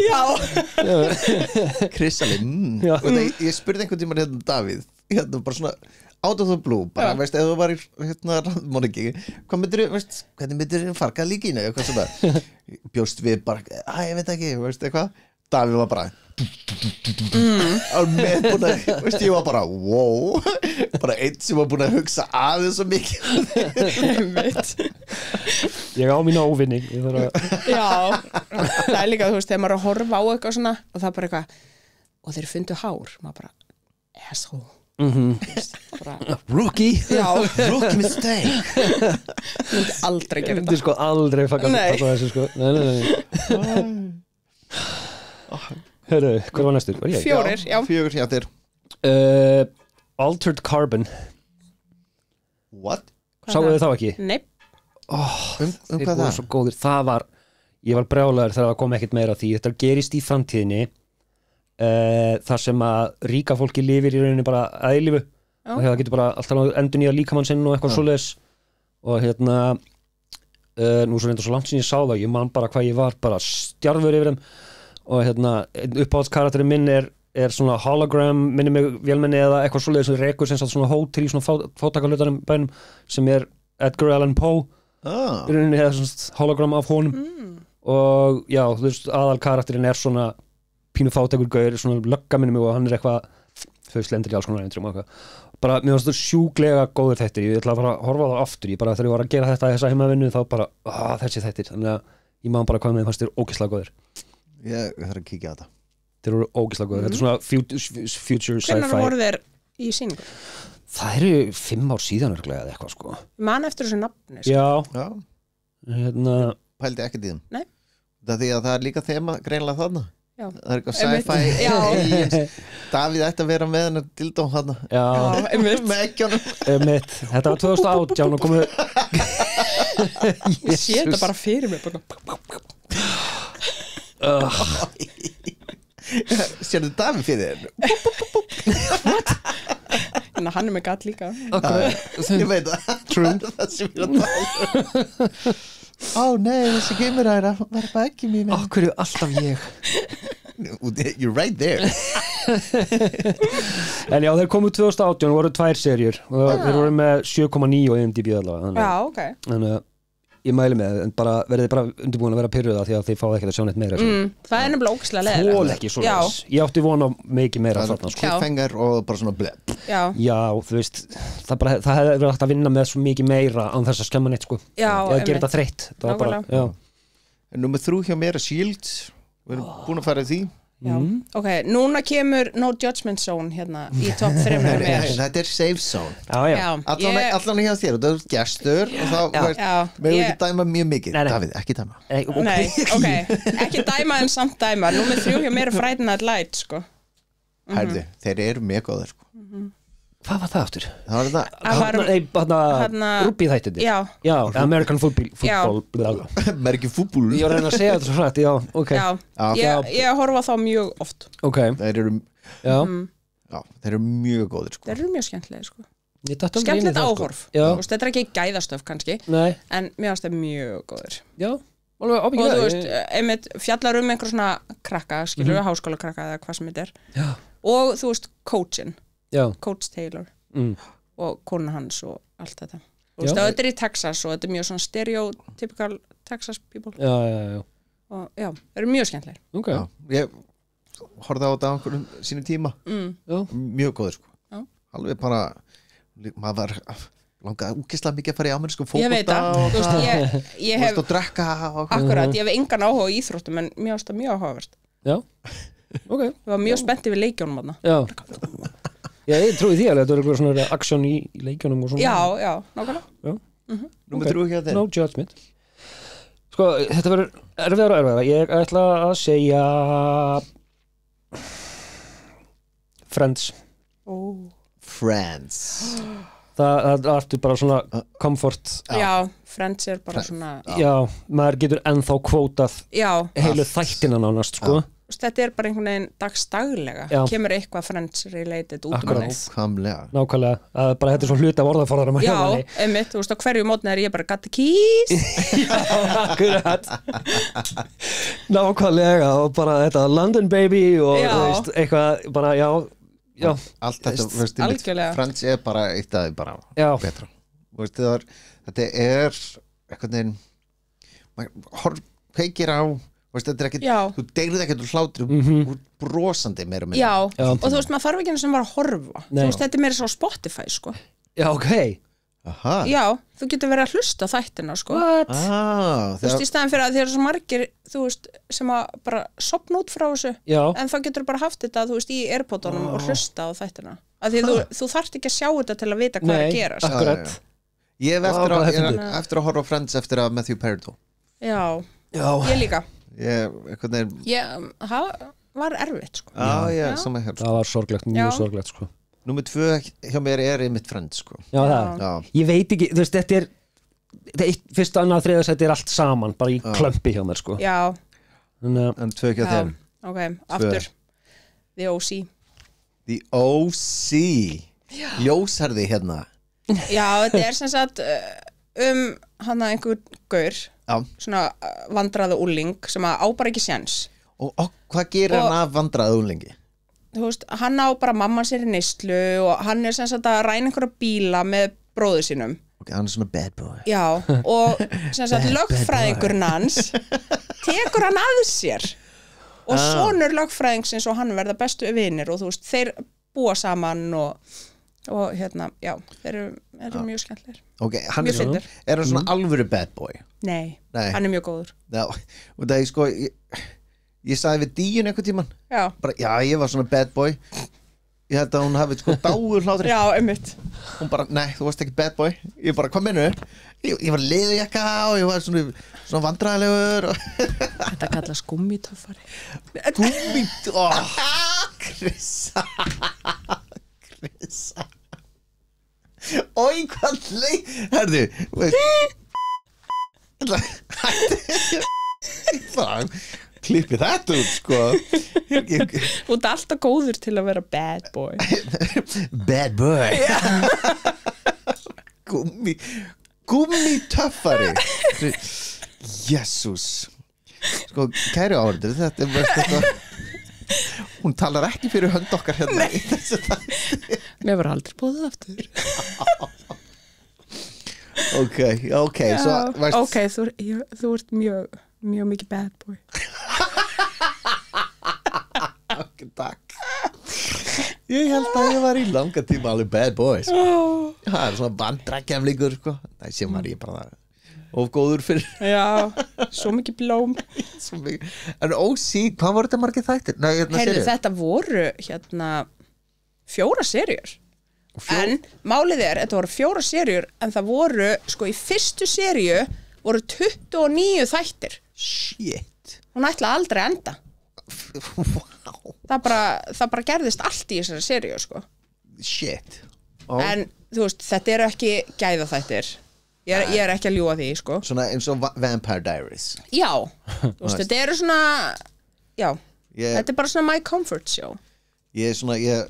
Chris alveg ég spurði einhvern tímann hérna Davíð hérna bara svona out of the blue bara veist ef þú var í hérna randmóningi hvernig myndir þú farga líkinu eitthvað svona bjóst við bara ég veit ekki veist eitthvað Davíð var bara búin að, veist, ég var bara wow, bara einn sem var búin að hugsa aðeins svo mikið ég á mínu óvinni já, það líka þú veist þegar maður að horfa á eitthvað svona og það bara eitthvað og þeir fundu hár, maður bara asshole rookie rookie mistake myndi aldrei gera þetta sko aldrei fagga þessu sko nei Hörru, hvað var næstur? 4, já 4 hjá þér Altered Carbon What? Sáuðu þið þá ekki? Nei Þeir hvað voru svo góðir Það var, ég var brjálaður þegar það kom ekkert meira því þetta gerist í framtíðinni þar sem að ríka fólki lifir í rauninni bara eilífu og það getur bara alltaf endurnýja líkamann sinn og eitthvað svoleiðis og hérna nú svo reynda svo langt sem ég sá það ég man bara hvað ég var bara stjarfur yfir þeim og hérna uppáhaldskarakterinn minn er svona hologram minni mig vélmenni eða eitthvað svoleiðis sem rekur sem sagt svona hótel í svona fátækarlutarum bænum sem er Edgar Allan Poe í rauninni eða svona hologram af honum og já, þú veist aðalkarakterinn er svona pínu fátækur gaur svona lögga minni mig og hann er eitthvað þau slendir í alls konar eintrjum og eitthvað bara, mér finnst það sjúklega góður þættir ég ætla að fara að horfa á það aftur ég bara þegar ég var að gera þetta þessa heimavinnu þá bara, þessi þættir þannig að ég má bara hvað með fannst þér ógeðslega góður ég þarf að kíkja á þetta þeir eru ógeðslega góður, þetta er svona future sci-fi hvernig voru þeir í sýningu? það eru 5 ár síðan örglega eða eitthvað sko man eftir þessu nafni sko. já hérna pældi ekkert í þeim nei það því að það er líka þema greinlega þarna já. það er eitthvað sci-fi aliens Davíð ætti að vera með hennar dildó þarna með ekkjónum þetta var 2018 og komið ég sé þetta bara fyrir mig bara sérðu Davíð fyrir what? en hann er með gatt líka ég veit það sem ég er að tala nei, þessi geimuræra var bara ekki mín hverju alltaf ég you're right there en já, þeir komu 2018 og voru 2 seríur og þeir voru með 7,9 og IMDb allavega já, ok þannig að ég mæli með en bara verðið bara undirbúin að vera pyrruða því að þið fáið ekkert að sjá neitt meira það er nefnilega ógeðslega leiðilegt þól ekki svo leis ég átti von á mikið meira þarna sko. cliffhanger og bara svona bleb já, þú veist það hefði verið hægt að vinna með svo mikið meira án þess að skemma neitt sko eða gera þetta þreytt Númer 3 hjá mér er S.H.I.E.L.D. við erum búin að fara í því ok, núna kemur No Judgment Zone hérna í top 3 með mér þetta er safe zone allan hjá þér og það er gestur og þá meðum við ekki dæma mjög mikið Davíð, ekki dæma ekki dæma en samt dæma númer 3 hjá mér er Friday Night Lights sko Herðu, þeir eru mjög góðir sko Hvað var það aftur? Það var Þarna Rúbí þættinni Já, American Football American Football Ég var að reyna að segja þetta svo hrætt, já, ok Ég horfa þá mjög oft Þeir eru mjög góðir sko. Þeir eru mjög skemmtilegir sko. Skemmtilegt áhorf Þetta er ekki gæðastöf kannski Nei. En mér finnst það mjög góðir Já, alveg ábyggilega Og þú veist, einmitt fjallar einhver svona krakka skilur við háskóla krakka eða hvað sem þetta er Já. Og þú veist, coachin Coach Taylor og kona hans og allt þetta Þú veist, þetta er í Texas og þetta er mjög svona stereotypical Texas people Já Og já, þeir eru mjög skemmtilegir okay. Ég horfði á þetta á einhverjum sínum tíma Mjög góður sko. Alveg bara maður var langaði úkislega mikið að fara í amerískum fótbolta Ég veit það, þú veist, ég hef og drekka Akkurat, ég hef engan áhuga á íþróttum en mér finnst það mjög áhugavert Já, ok Ég var mjög spennt yfir leikjónum þarna Já, ég trúi því alveg að þetta er eitthvað svona aksjón í leikjónum og svona Já, nákvæmlega Númer 3 hjá þér No judgment Sko, þetta verður erfiðara Ég ætla að segja Friends Friends Það er aftur bara svona comfort Já, Friends er bara svona Já, maður getur ennþá kvótað heilu þættina nánast, sko Þetta er bara einhvern veginn dagstaglega kemur eitthvað Friends related út Nákvæmlega, bara þetta er svona hluti af orðaforðarum Já, einmitt, þú veist, á hverju mótni er ég bara got the keys Já, akkurat Nákvæmlega, og bara þetta London baby og veist, eitthvað bara, já Allt þetta, Friends er bara eitt af því bara betra veist, þetta er eitthvað neginn maður kveikir á veist, þetta er ekkert, þú deyrið ekkert úr hlátri úr brosandi meira og meira og þú veist, maður þarf ekki eins sem var að horfa þú veist, þetta er meira svo Spotify sko. Já, ok Já, þú getur verið að hlusta þættina sko. Þú veist, í staðin fyrir að þér er svo margir þú veist, sem að bara sopna út frá þessu en þá getur bara haft þetta þú veist, í Airpodunum og hlusta á þættina af því þú þarft ekki að sjá þetta til að vita hvað er að gerast akkurat Ég hef eftir að horfa á Friends eftir að Matthew Perry Já, ég líka Það var erfitt sko. Það var sorglegt, mjög sorglegt sko. Númer 2 hjá mér er einmitt Friends sko. Já, ég veit ekki, þú veist, þetta er fyrsta, annað, þriða sæti er allt saman bara í klömpi hjá mér sko. Já En 2 hjá þér Ok, aftur The O.C. The O.C. Ljósharði hérna Já, þetta er sem sagt hana einhver gaur svona vandraða úling sem að á bara ekki séns og hvað gerir hann af vandraða úlingi? Þú veist, hann á bara mamma sér í neyslu og hann er sem sagt að ræna einhverja bíla með bróður sínum hann er svona bad boy Já, og sem sagt lögfræðingurinn hans tekur hann að sér og sonur lögfræðingsins og hann verða bestu vinir og þú veist, þeir búa saman og hérna, já, þeir eru mjög skemmtilegir er hann svona alvöru bad boy? Nei, hann er mjög góður og það er sko ég sagði við Díun einhvern tímann bara, já, ég var svona bad boy ég held að hún hafi sko dáur hlátri Já, einmitt hún bara, nei, þú varst ekki bad boy ég bara, hvað menur? Ég var leðujakka og ég var svona vandræðilegur Þetta kallast gúmmitöffari Krissa Ói, hvað leið herðu klippi þetta út sko Þú ert alltaf góður til að vera bad boy Bad boy Gúmmitöffari Jésús sko, kæru áhorfendur þetta er þetta hún talar ekki fyrir hönd okkar hérna í þessu þætti Mér var aldrei búið aftur Ok svo, Ok, þú ert mjög mikið bad boy Takk Ég held að ég var í langa tíma alveg bad boy sko. Það er svona vandrækjafleikur sko. Það sé maður ég bara of góður fyrir Já, svo mikið blóm En O.C. hvað voru þetta margir þættir? Heyrðu, þetta voru 4 seríur En málið er, þetta voru 4 seríur en það voru, sko í fyrstu seríu voru 29 þættir Shit Hún ætlaði aldrei að enda Wow Það bara gerðist allt í þessari seríu, sko Shit En, þú veist, þetta eru ekki gæðaþættir Ég er ekki að ljúga því, sko Svona eins og Vampire Diaries Já, þú veist, þetta eru svona Já, þetta er bara svona my comfort show Ég er svona Ég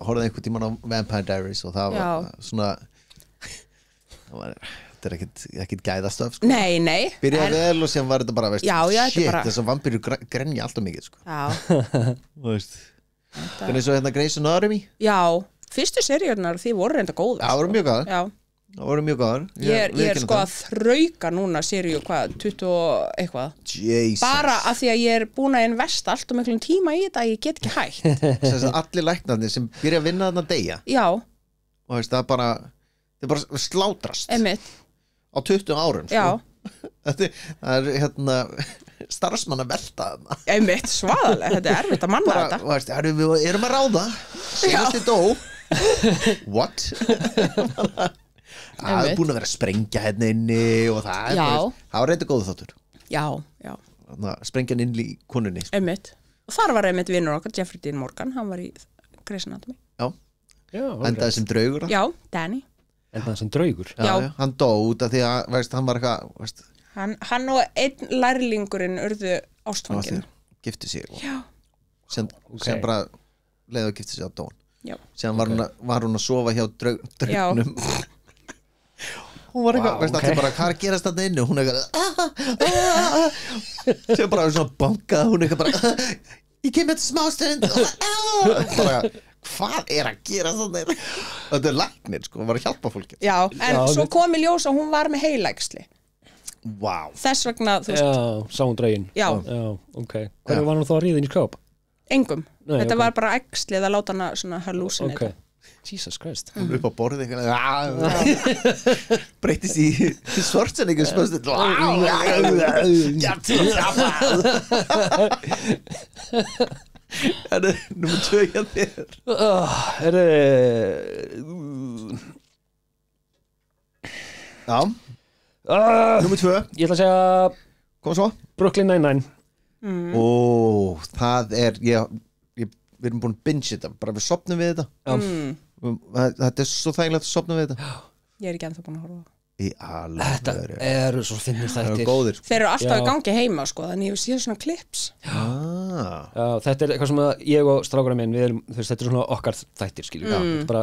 horfði einhvern tímann á Vampire Diaries og það var svona þetta er ekkert gæðastöf sko. Nei Byrjaði vel og sem var þetta bara shit, þess að vampirur grenja alltaf mikið sko. Já Hvernig svo hérna Grey's Anatomy Já, fyrstu seríurnar því voru reynda góð Það voru mjög góðar Já Það voru mjög góðar Ég er sko að þrauka núna seríu 20 og eitthvað Jesus. Bara af því að ég er búin að investa allt og miklum tíma í þetta að ég get ekki hægt Allir læknarnir sem byrja að vinna þarna deyja Já og veist, það er bara slátrast Einmitt. Á 20 árum sko. Það er hérna starfsmann að velta þarna Einmitt, svaðalega, þetta er erfitt að manna bara, þetta veist, Við erum að ráða Síðasti dó What? Það er búin að vera að sprengja hérna inni og það var reynda góðu þáttur Já Sprengjan inn í konunni sko. Einmitt. Og þar var einmitt vinnur okkar Jeffrey Dean Morgan, hann var í Grey's Anatomy Endaði sem draugur Já, Danny Endaði sem draugur? Já. Hann dó út af því að veist, hann var eitthvað Hann og einn lærlingurinn urðu ástfangin Gifti sig Já sem bara leiði að gifti sig á dón Já Sem var hún að sofa hjá draugnum Hún var eitthvað, veist allir bara, hvað er að gerast þarna inni? Hún er eitthvað sem bara svona bankað, hún er eitthvað bara ég kem þetta smástund bara, hvað er að gerast þarna inni? Þetta er læknir, sko, hún var að hjálpa fólki Já, en svo kom í ljós að hún var með heilæxli Wow Þess vegna, þú veist Já, sá hún draugin Já, ok Hvernig var hún þá að ríða inn í skáp? Engum, þetta var bara æxlið að láta hana svona hallucinate Jesus Christ Hún upp á borðið breytist í Schwarzenegger spöðst Það er nummer 2 hjá þér Já Nummer 2 Ég ætla að segja Kom svo Brooklyn Nine-Nine Ó, það er við erum búin að binge þetta bara við sopnum við þetta þetta er svo þægilegt að sopna við þetta Ég er ekki ennþá búin að horfa Í alveg Þetta eru svo finnir þættir góðir Þeir eru alltaf í gangi heima sko þannig ég séð svona klips Já, þetta er eitthvað sem ég og strákurinn minn við erum, þetta er svona okkar þættir skilur þetta bara,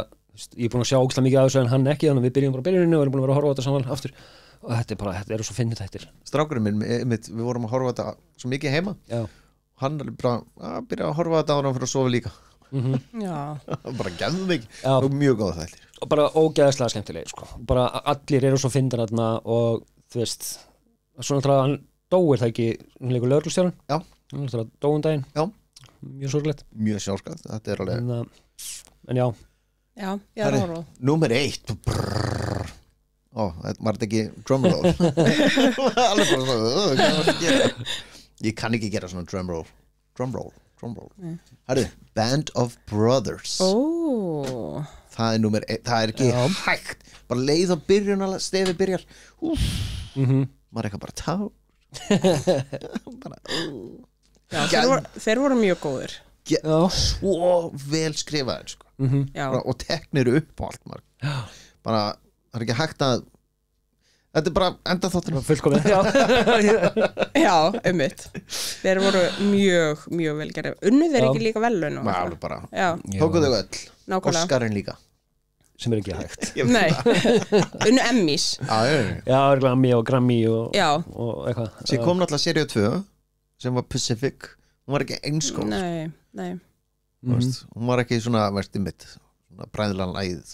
ég er búin að sjá ógeðslega mikið af þessu en hann ekki þannig að við byrjum bara byrjuninu og erum búin að vera að horfa á þetta saman aftur og þetta eru svo finnir þættir Strákurinn minn, við vorum að horfa á þetta svo mikið heima hann er bara að byrja að horfa á þetta ára fyrir að sofa líka bara gæðum mikið og mjög góða þættir og bara ógeðslega skemmtileg sko. Bara allir eru svo fyndin þarna og þú veist svona náttúrulega hann dóir það ekki hann leikur lögreglustjóran hann náttúrulega dóum daginn mjög sorglegt mjög sjálfsagt þetta er alveg en já ég er að horfa Númer 1 var þetta ekki drumroll alveg bara svona hvað var að gera ég kann ekki gera svona drumroll Herðu, Band of Brothers það er númer 1 það er ekki hægt bara leið á stefi byrjar maður er eitthvað bara tá þeir voru mjög góðir svo vel skrifaðir sko. og teknir upp á allt bara, það er ekki hægt að þetta er bara enda þáttur fullkomið já, þeir voru mjög vel gerði unnu þeir ekki líka velun tóku þau öll Oscarinn líka sem er ekki hægt nei, unnu Emmys já, Grammy og Grammy og eitthvað sem kom náttúrulega seríu 2 sem var Pacific hún var ekki einskóð nei hún var ekki svona bræðlan lægið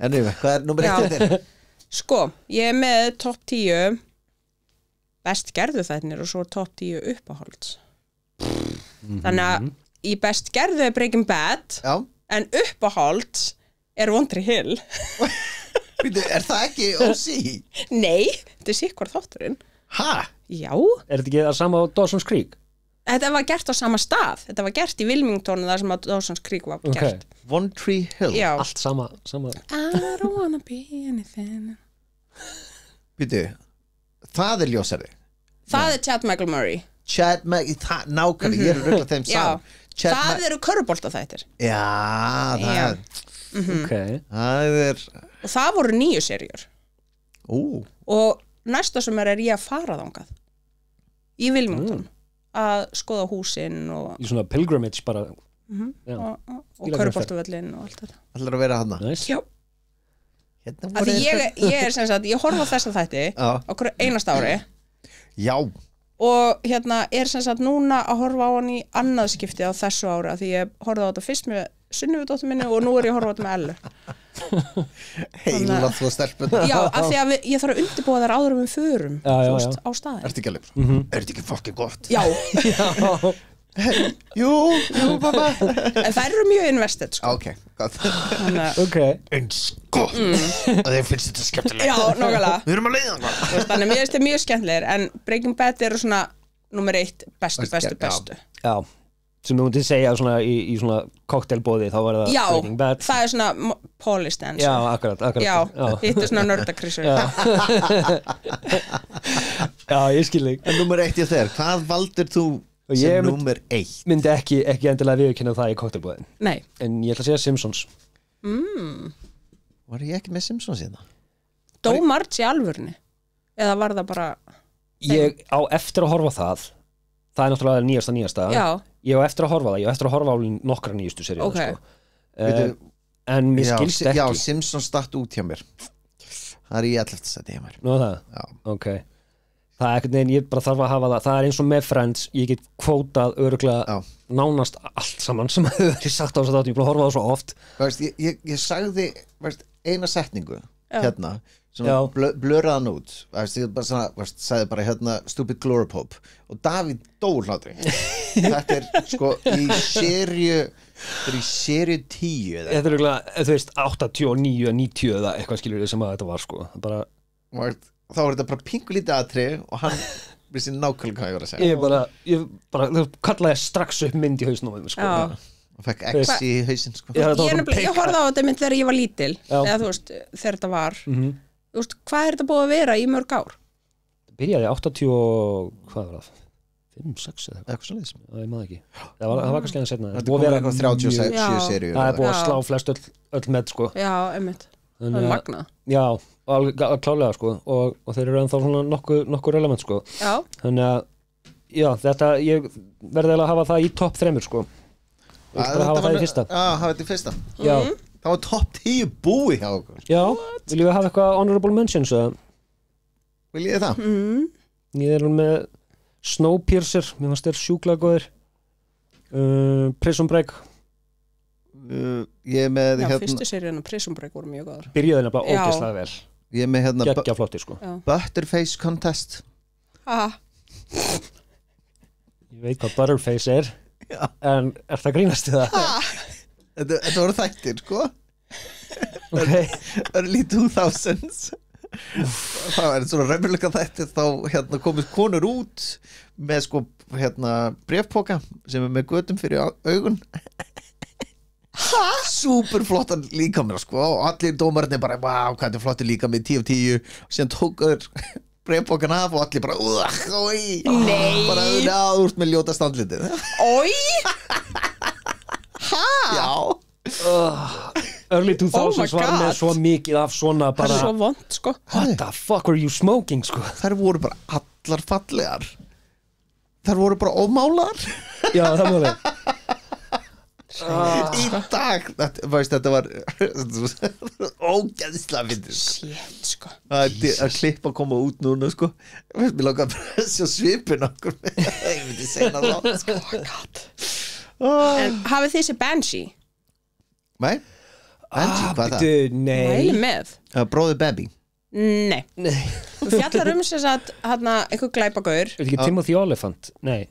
en hvað er nummer 1 þér? Sko, ég er með topp 10 best gerðu þættir og svo topp 10 uppáhalds þannig að í best gerðu er Breaking Bad en uppáhalds er One Tree Hill Er það ekki OC? Nei, þetta er sikkvar þátturinn Hæ? Já Er þetta ekki að sama á Dawson's Creek? Þetta var gert á sama stað þetta var gert í Wilmington þar sem að Dawson's Creek var gert One Tree Hill Já. Allt sama I don't wanna be anything Býtu, það er ljósari Það er Chad Michael Murray Chad Michael, nákvæmlega, ég er að rögla þeim saman Það eru körfuboltaþættir. Já, það er og það voru 9 seríur og næsta sem er ég að fara þangað í Wilmington að skoða húsin og í svona pilgrimage bara og körfuboltavöllin og allt þetta. Ætlar að vera þarna? Já. Af því ég er sem sagt, ég horfa á þessa þætti á hverju einasta ári. Já. Og er sem sagt núna að horfa á hann í annað skipti á þessu ári af því ég horfði á þetta fyrst með Sunnivu minni og nú er ég að horfa á þetta með Ellu. Heila þú stelpuna. Já, af því að ég þarf að undirbúa þær áður við förum á staðinn. Ertu ekki alveg? Ertu ekki fucking gott? Já. Jú, pappa. En þær eru mjög invested, sko. Ok, gott. Eins gott. Og þeim finnst þetta skemmtilega. Já, nákvæmlega. Við erum að leiða það. Þannig mér finnst þetta mjög skemmtilegir en Breaking Bad eru svona nummer 1 bestu. Já. Sem þú mútið segja svona í svona koktelbóði þá var það Breaking Bad. Já, það er svona polished answer. Já, akkurat. Já, hitt er svona nördakrísur. Já, ég skil þig. En nummer 1 hjá þér, hvað valdur þú sem nummer 1? Myndi ekki endilega viðurkenna það í koktelbóðin. Nei. En ég ætla að segja Simpsons. Var ég ekki með Simpsons hérna? Dó Marge í alvörni? Eða var það bara... Ég á eftir að horfa það. Það er náttúrulega nýjasta. Já. Ég á eftir að horfa það, ég á eftir að horfa á nokkra nýjustu seríu en mér skilst ekki. Já, Simpsons datt út hjá mér. Það er í 11. sæti hjá mér. Nú það? Já. Ok. Það er ekkert neginn, ég bara þarf að hafa það. Það er eins og með Friends, ég get kvótað örugglega nánast allt saman sem hefur verið sagt á þess að ég búin að horfa á það svo oft. Ég sagði eina setningu hérna sem blöraðan út sagði bara hérna stupid gloripope og Davíð dóhlátri. Þetta er sko í seríu 10 Þetta er örugglega, þú veist, 89, 90 eða eitthvað skilur sem að þetta var sko bara... Þá var þetta bara pingulítið atrið og hann vissi nákvæmlega hvað ég var að segja. Ég bara þú kallaði strax upp mynd í hausnum sko. Og fekk X í hausinn sko. Ég horfði á þetta mynd þegar ég var lítil eða þú veist, þegar þetta var þú veist, hvað er þetta búið að vera í mörg ár? Það byrjaði 80 og hvað var það? 5, 6 eða eitthvað svo leiðis. Það maður ekki. Það var kannski aðeins seinna. Þetta búið að vera eitthvað 37 seríur. Það er búið að slá flest öll með sko. Já, einmitt. Það er magnað. Já, klálega sko og þeir eru ennþá svona nokkur relevant sko. Já. Þannig að já, þetta ég verði að hafa það í topp 3 sko. Hafa það í fyrsta. Já, hafa þetta í fyrsta. Já. Það var topp 10 búi hjá okkur. Já, viljum við hafa eitthvað honorable mentions eða? Viljið þið það? Ég er með Snowpiercer, mér fannst þér sjúklega góðir. Prison Break. Ég er með fyrstu seríun og Prison Break voru mjög góðar. Byrjaði nefnilega ógeðslega vel. Ég er með geggja flottir sko. Butterface Contest. Ég veit hvað Butterface er. Já. En er það grínast í það? Þetta voru þættir sko. Okay. Early 2000s. Það er svona raunveruleika þættir þá komið konur út með sko bréfpoka sem er með götum fyrir augun. Superflottan líkamir sko og allir dómarnir bara wow, hvað er flottir líkamir 10 af 10 og síðan tókur bréfpokan af og allir bara nei bara úr með ljóta standlitið. Oj. Já. Early 2000s var með svo mikið af svona bara svo vond sko. What the fuck were you smoking sko. Þær voru bara allar fallegar. Þær voru bara ómálar. Já, það múli. Í dag þetta var ógeðslega fyndið. Shit sko. Að klippa koma út núna sko. Mér langar að sjá svipin okkur. Ég myndi segna það sko. En hafið þið sér Banshee? Nei. Banshee, hvað er það? Mæli með. Bróðir Baby. Nei. Þú fjallar þess að einhver glæpagaur. Er ekki Timothy Olyphant? Nei,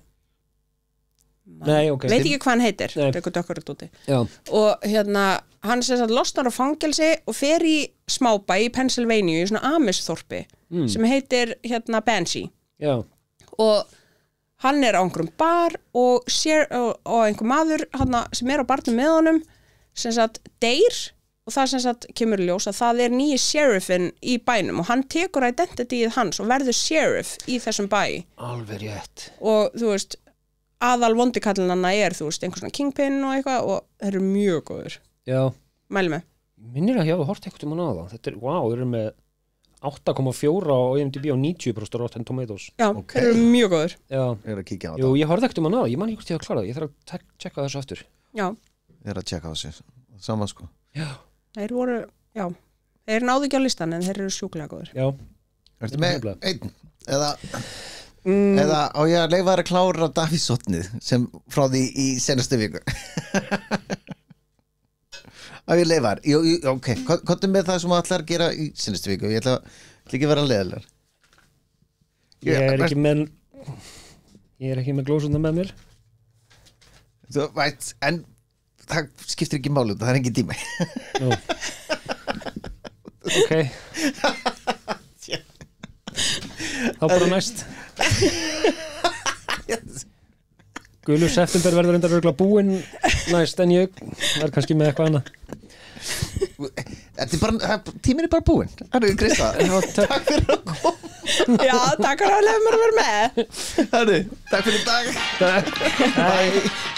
ok. Veit ekki hvað hann heitir. Eitthvað dökkur úti. Já. Og hann losnar á fangelsi og fer í smábæ í Pennsylvania í svona Amish-þorpi sem heitir Banshee. Já. Og hann er á einhverjum bar og einhver maður sem er á barnum með honum sem sagt deyr og það sem sagt kemur í ljós að það er nýji sheriffin í bænum og hann tekur identityið hans og verður sheriff í þessum bæ. Alveg rétt. Og þú veist, aðal vondikallina þú veist, einhver svona Kingpin og eitthvað og þeir eru mjög góður. Já. Mæli með. Minnir að ég hafa hort eitthvað á það. Þetta þeir eru með 8,4 á IMDb og 90% á Rotten Tomatoes. Já, þeir eru mjög góður. Já. Ég að kíkja á Jú, ég horfði ekkert á það. Ég man ekki hvort ég hafa klárað. Ég þarf að tjekka þessu aftur. Já. Ég að tjekka á þessu. Saman sko. Já. Þeir voru, já. Þeir náðu ekki á listan en þeir eru sjúklega góður. Já. Ertu með einn? Eða á ég að leyfa þær að klára Davíðsotnið sem frá því í senastu viku á ég leyfa þær ok, hvað með það sem ætlar að gera í senastu viku, ég ætla ekki að vera leiðilegar ég er ekki með glósuna með mér þú veit, en það skiptir ekki máli, það er engin tími ok þá bara næst Gulur september verður enda örugglega búinn næst en ég er kannski með eitthvað annað tíminn er bara búinn Krista, takk fyrir að koma já, takk fyrir að lefa mér að vera með takk fyrir í dag Bye.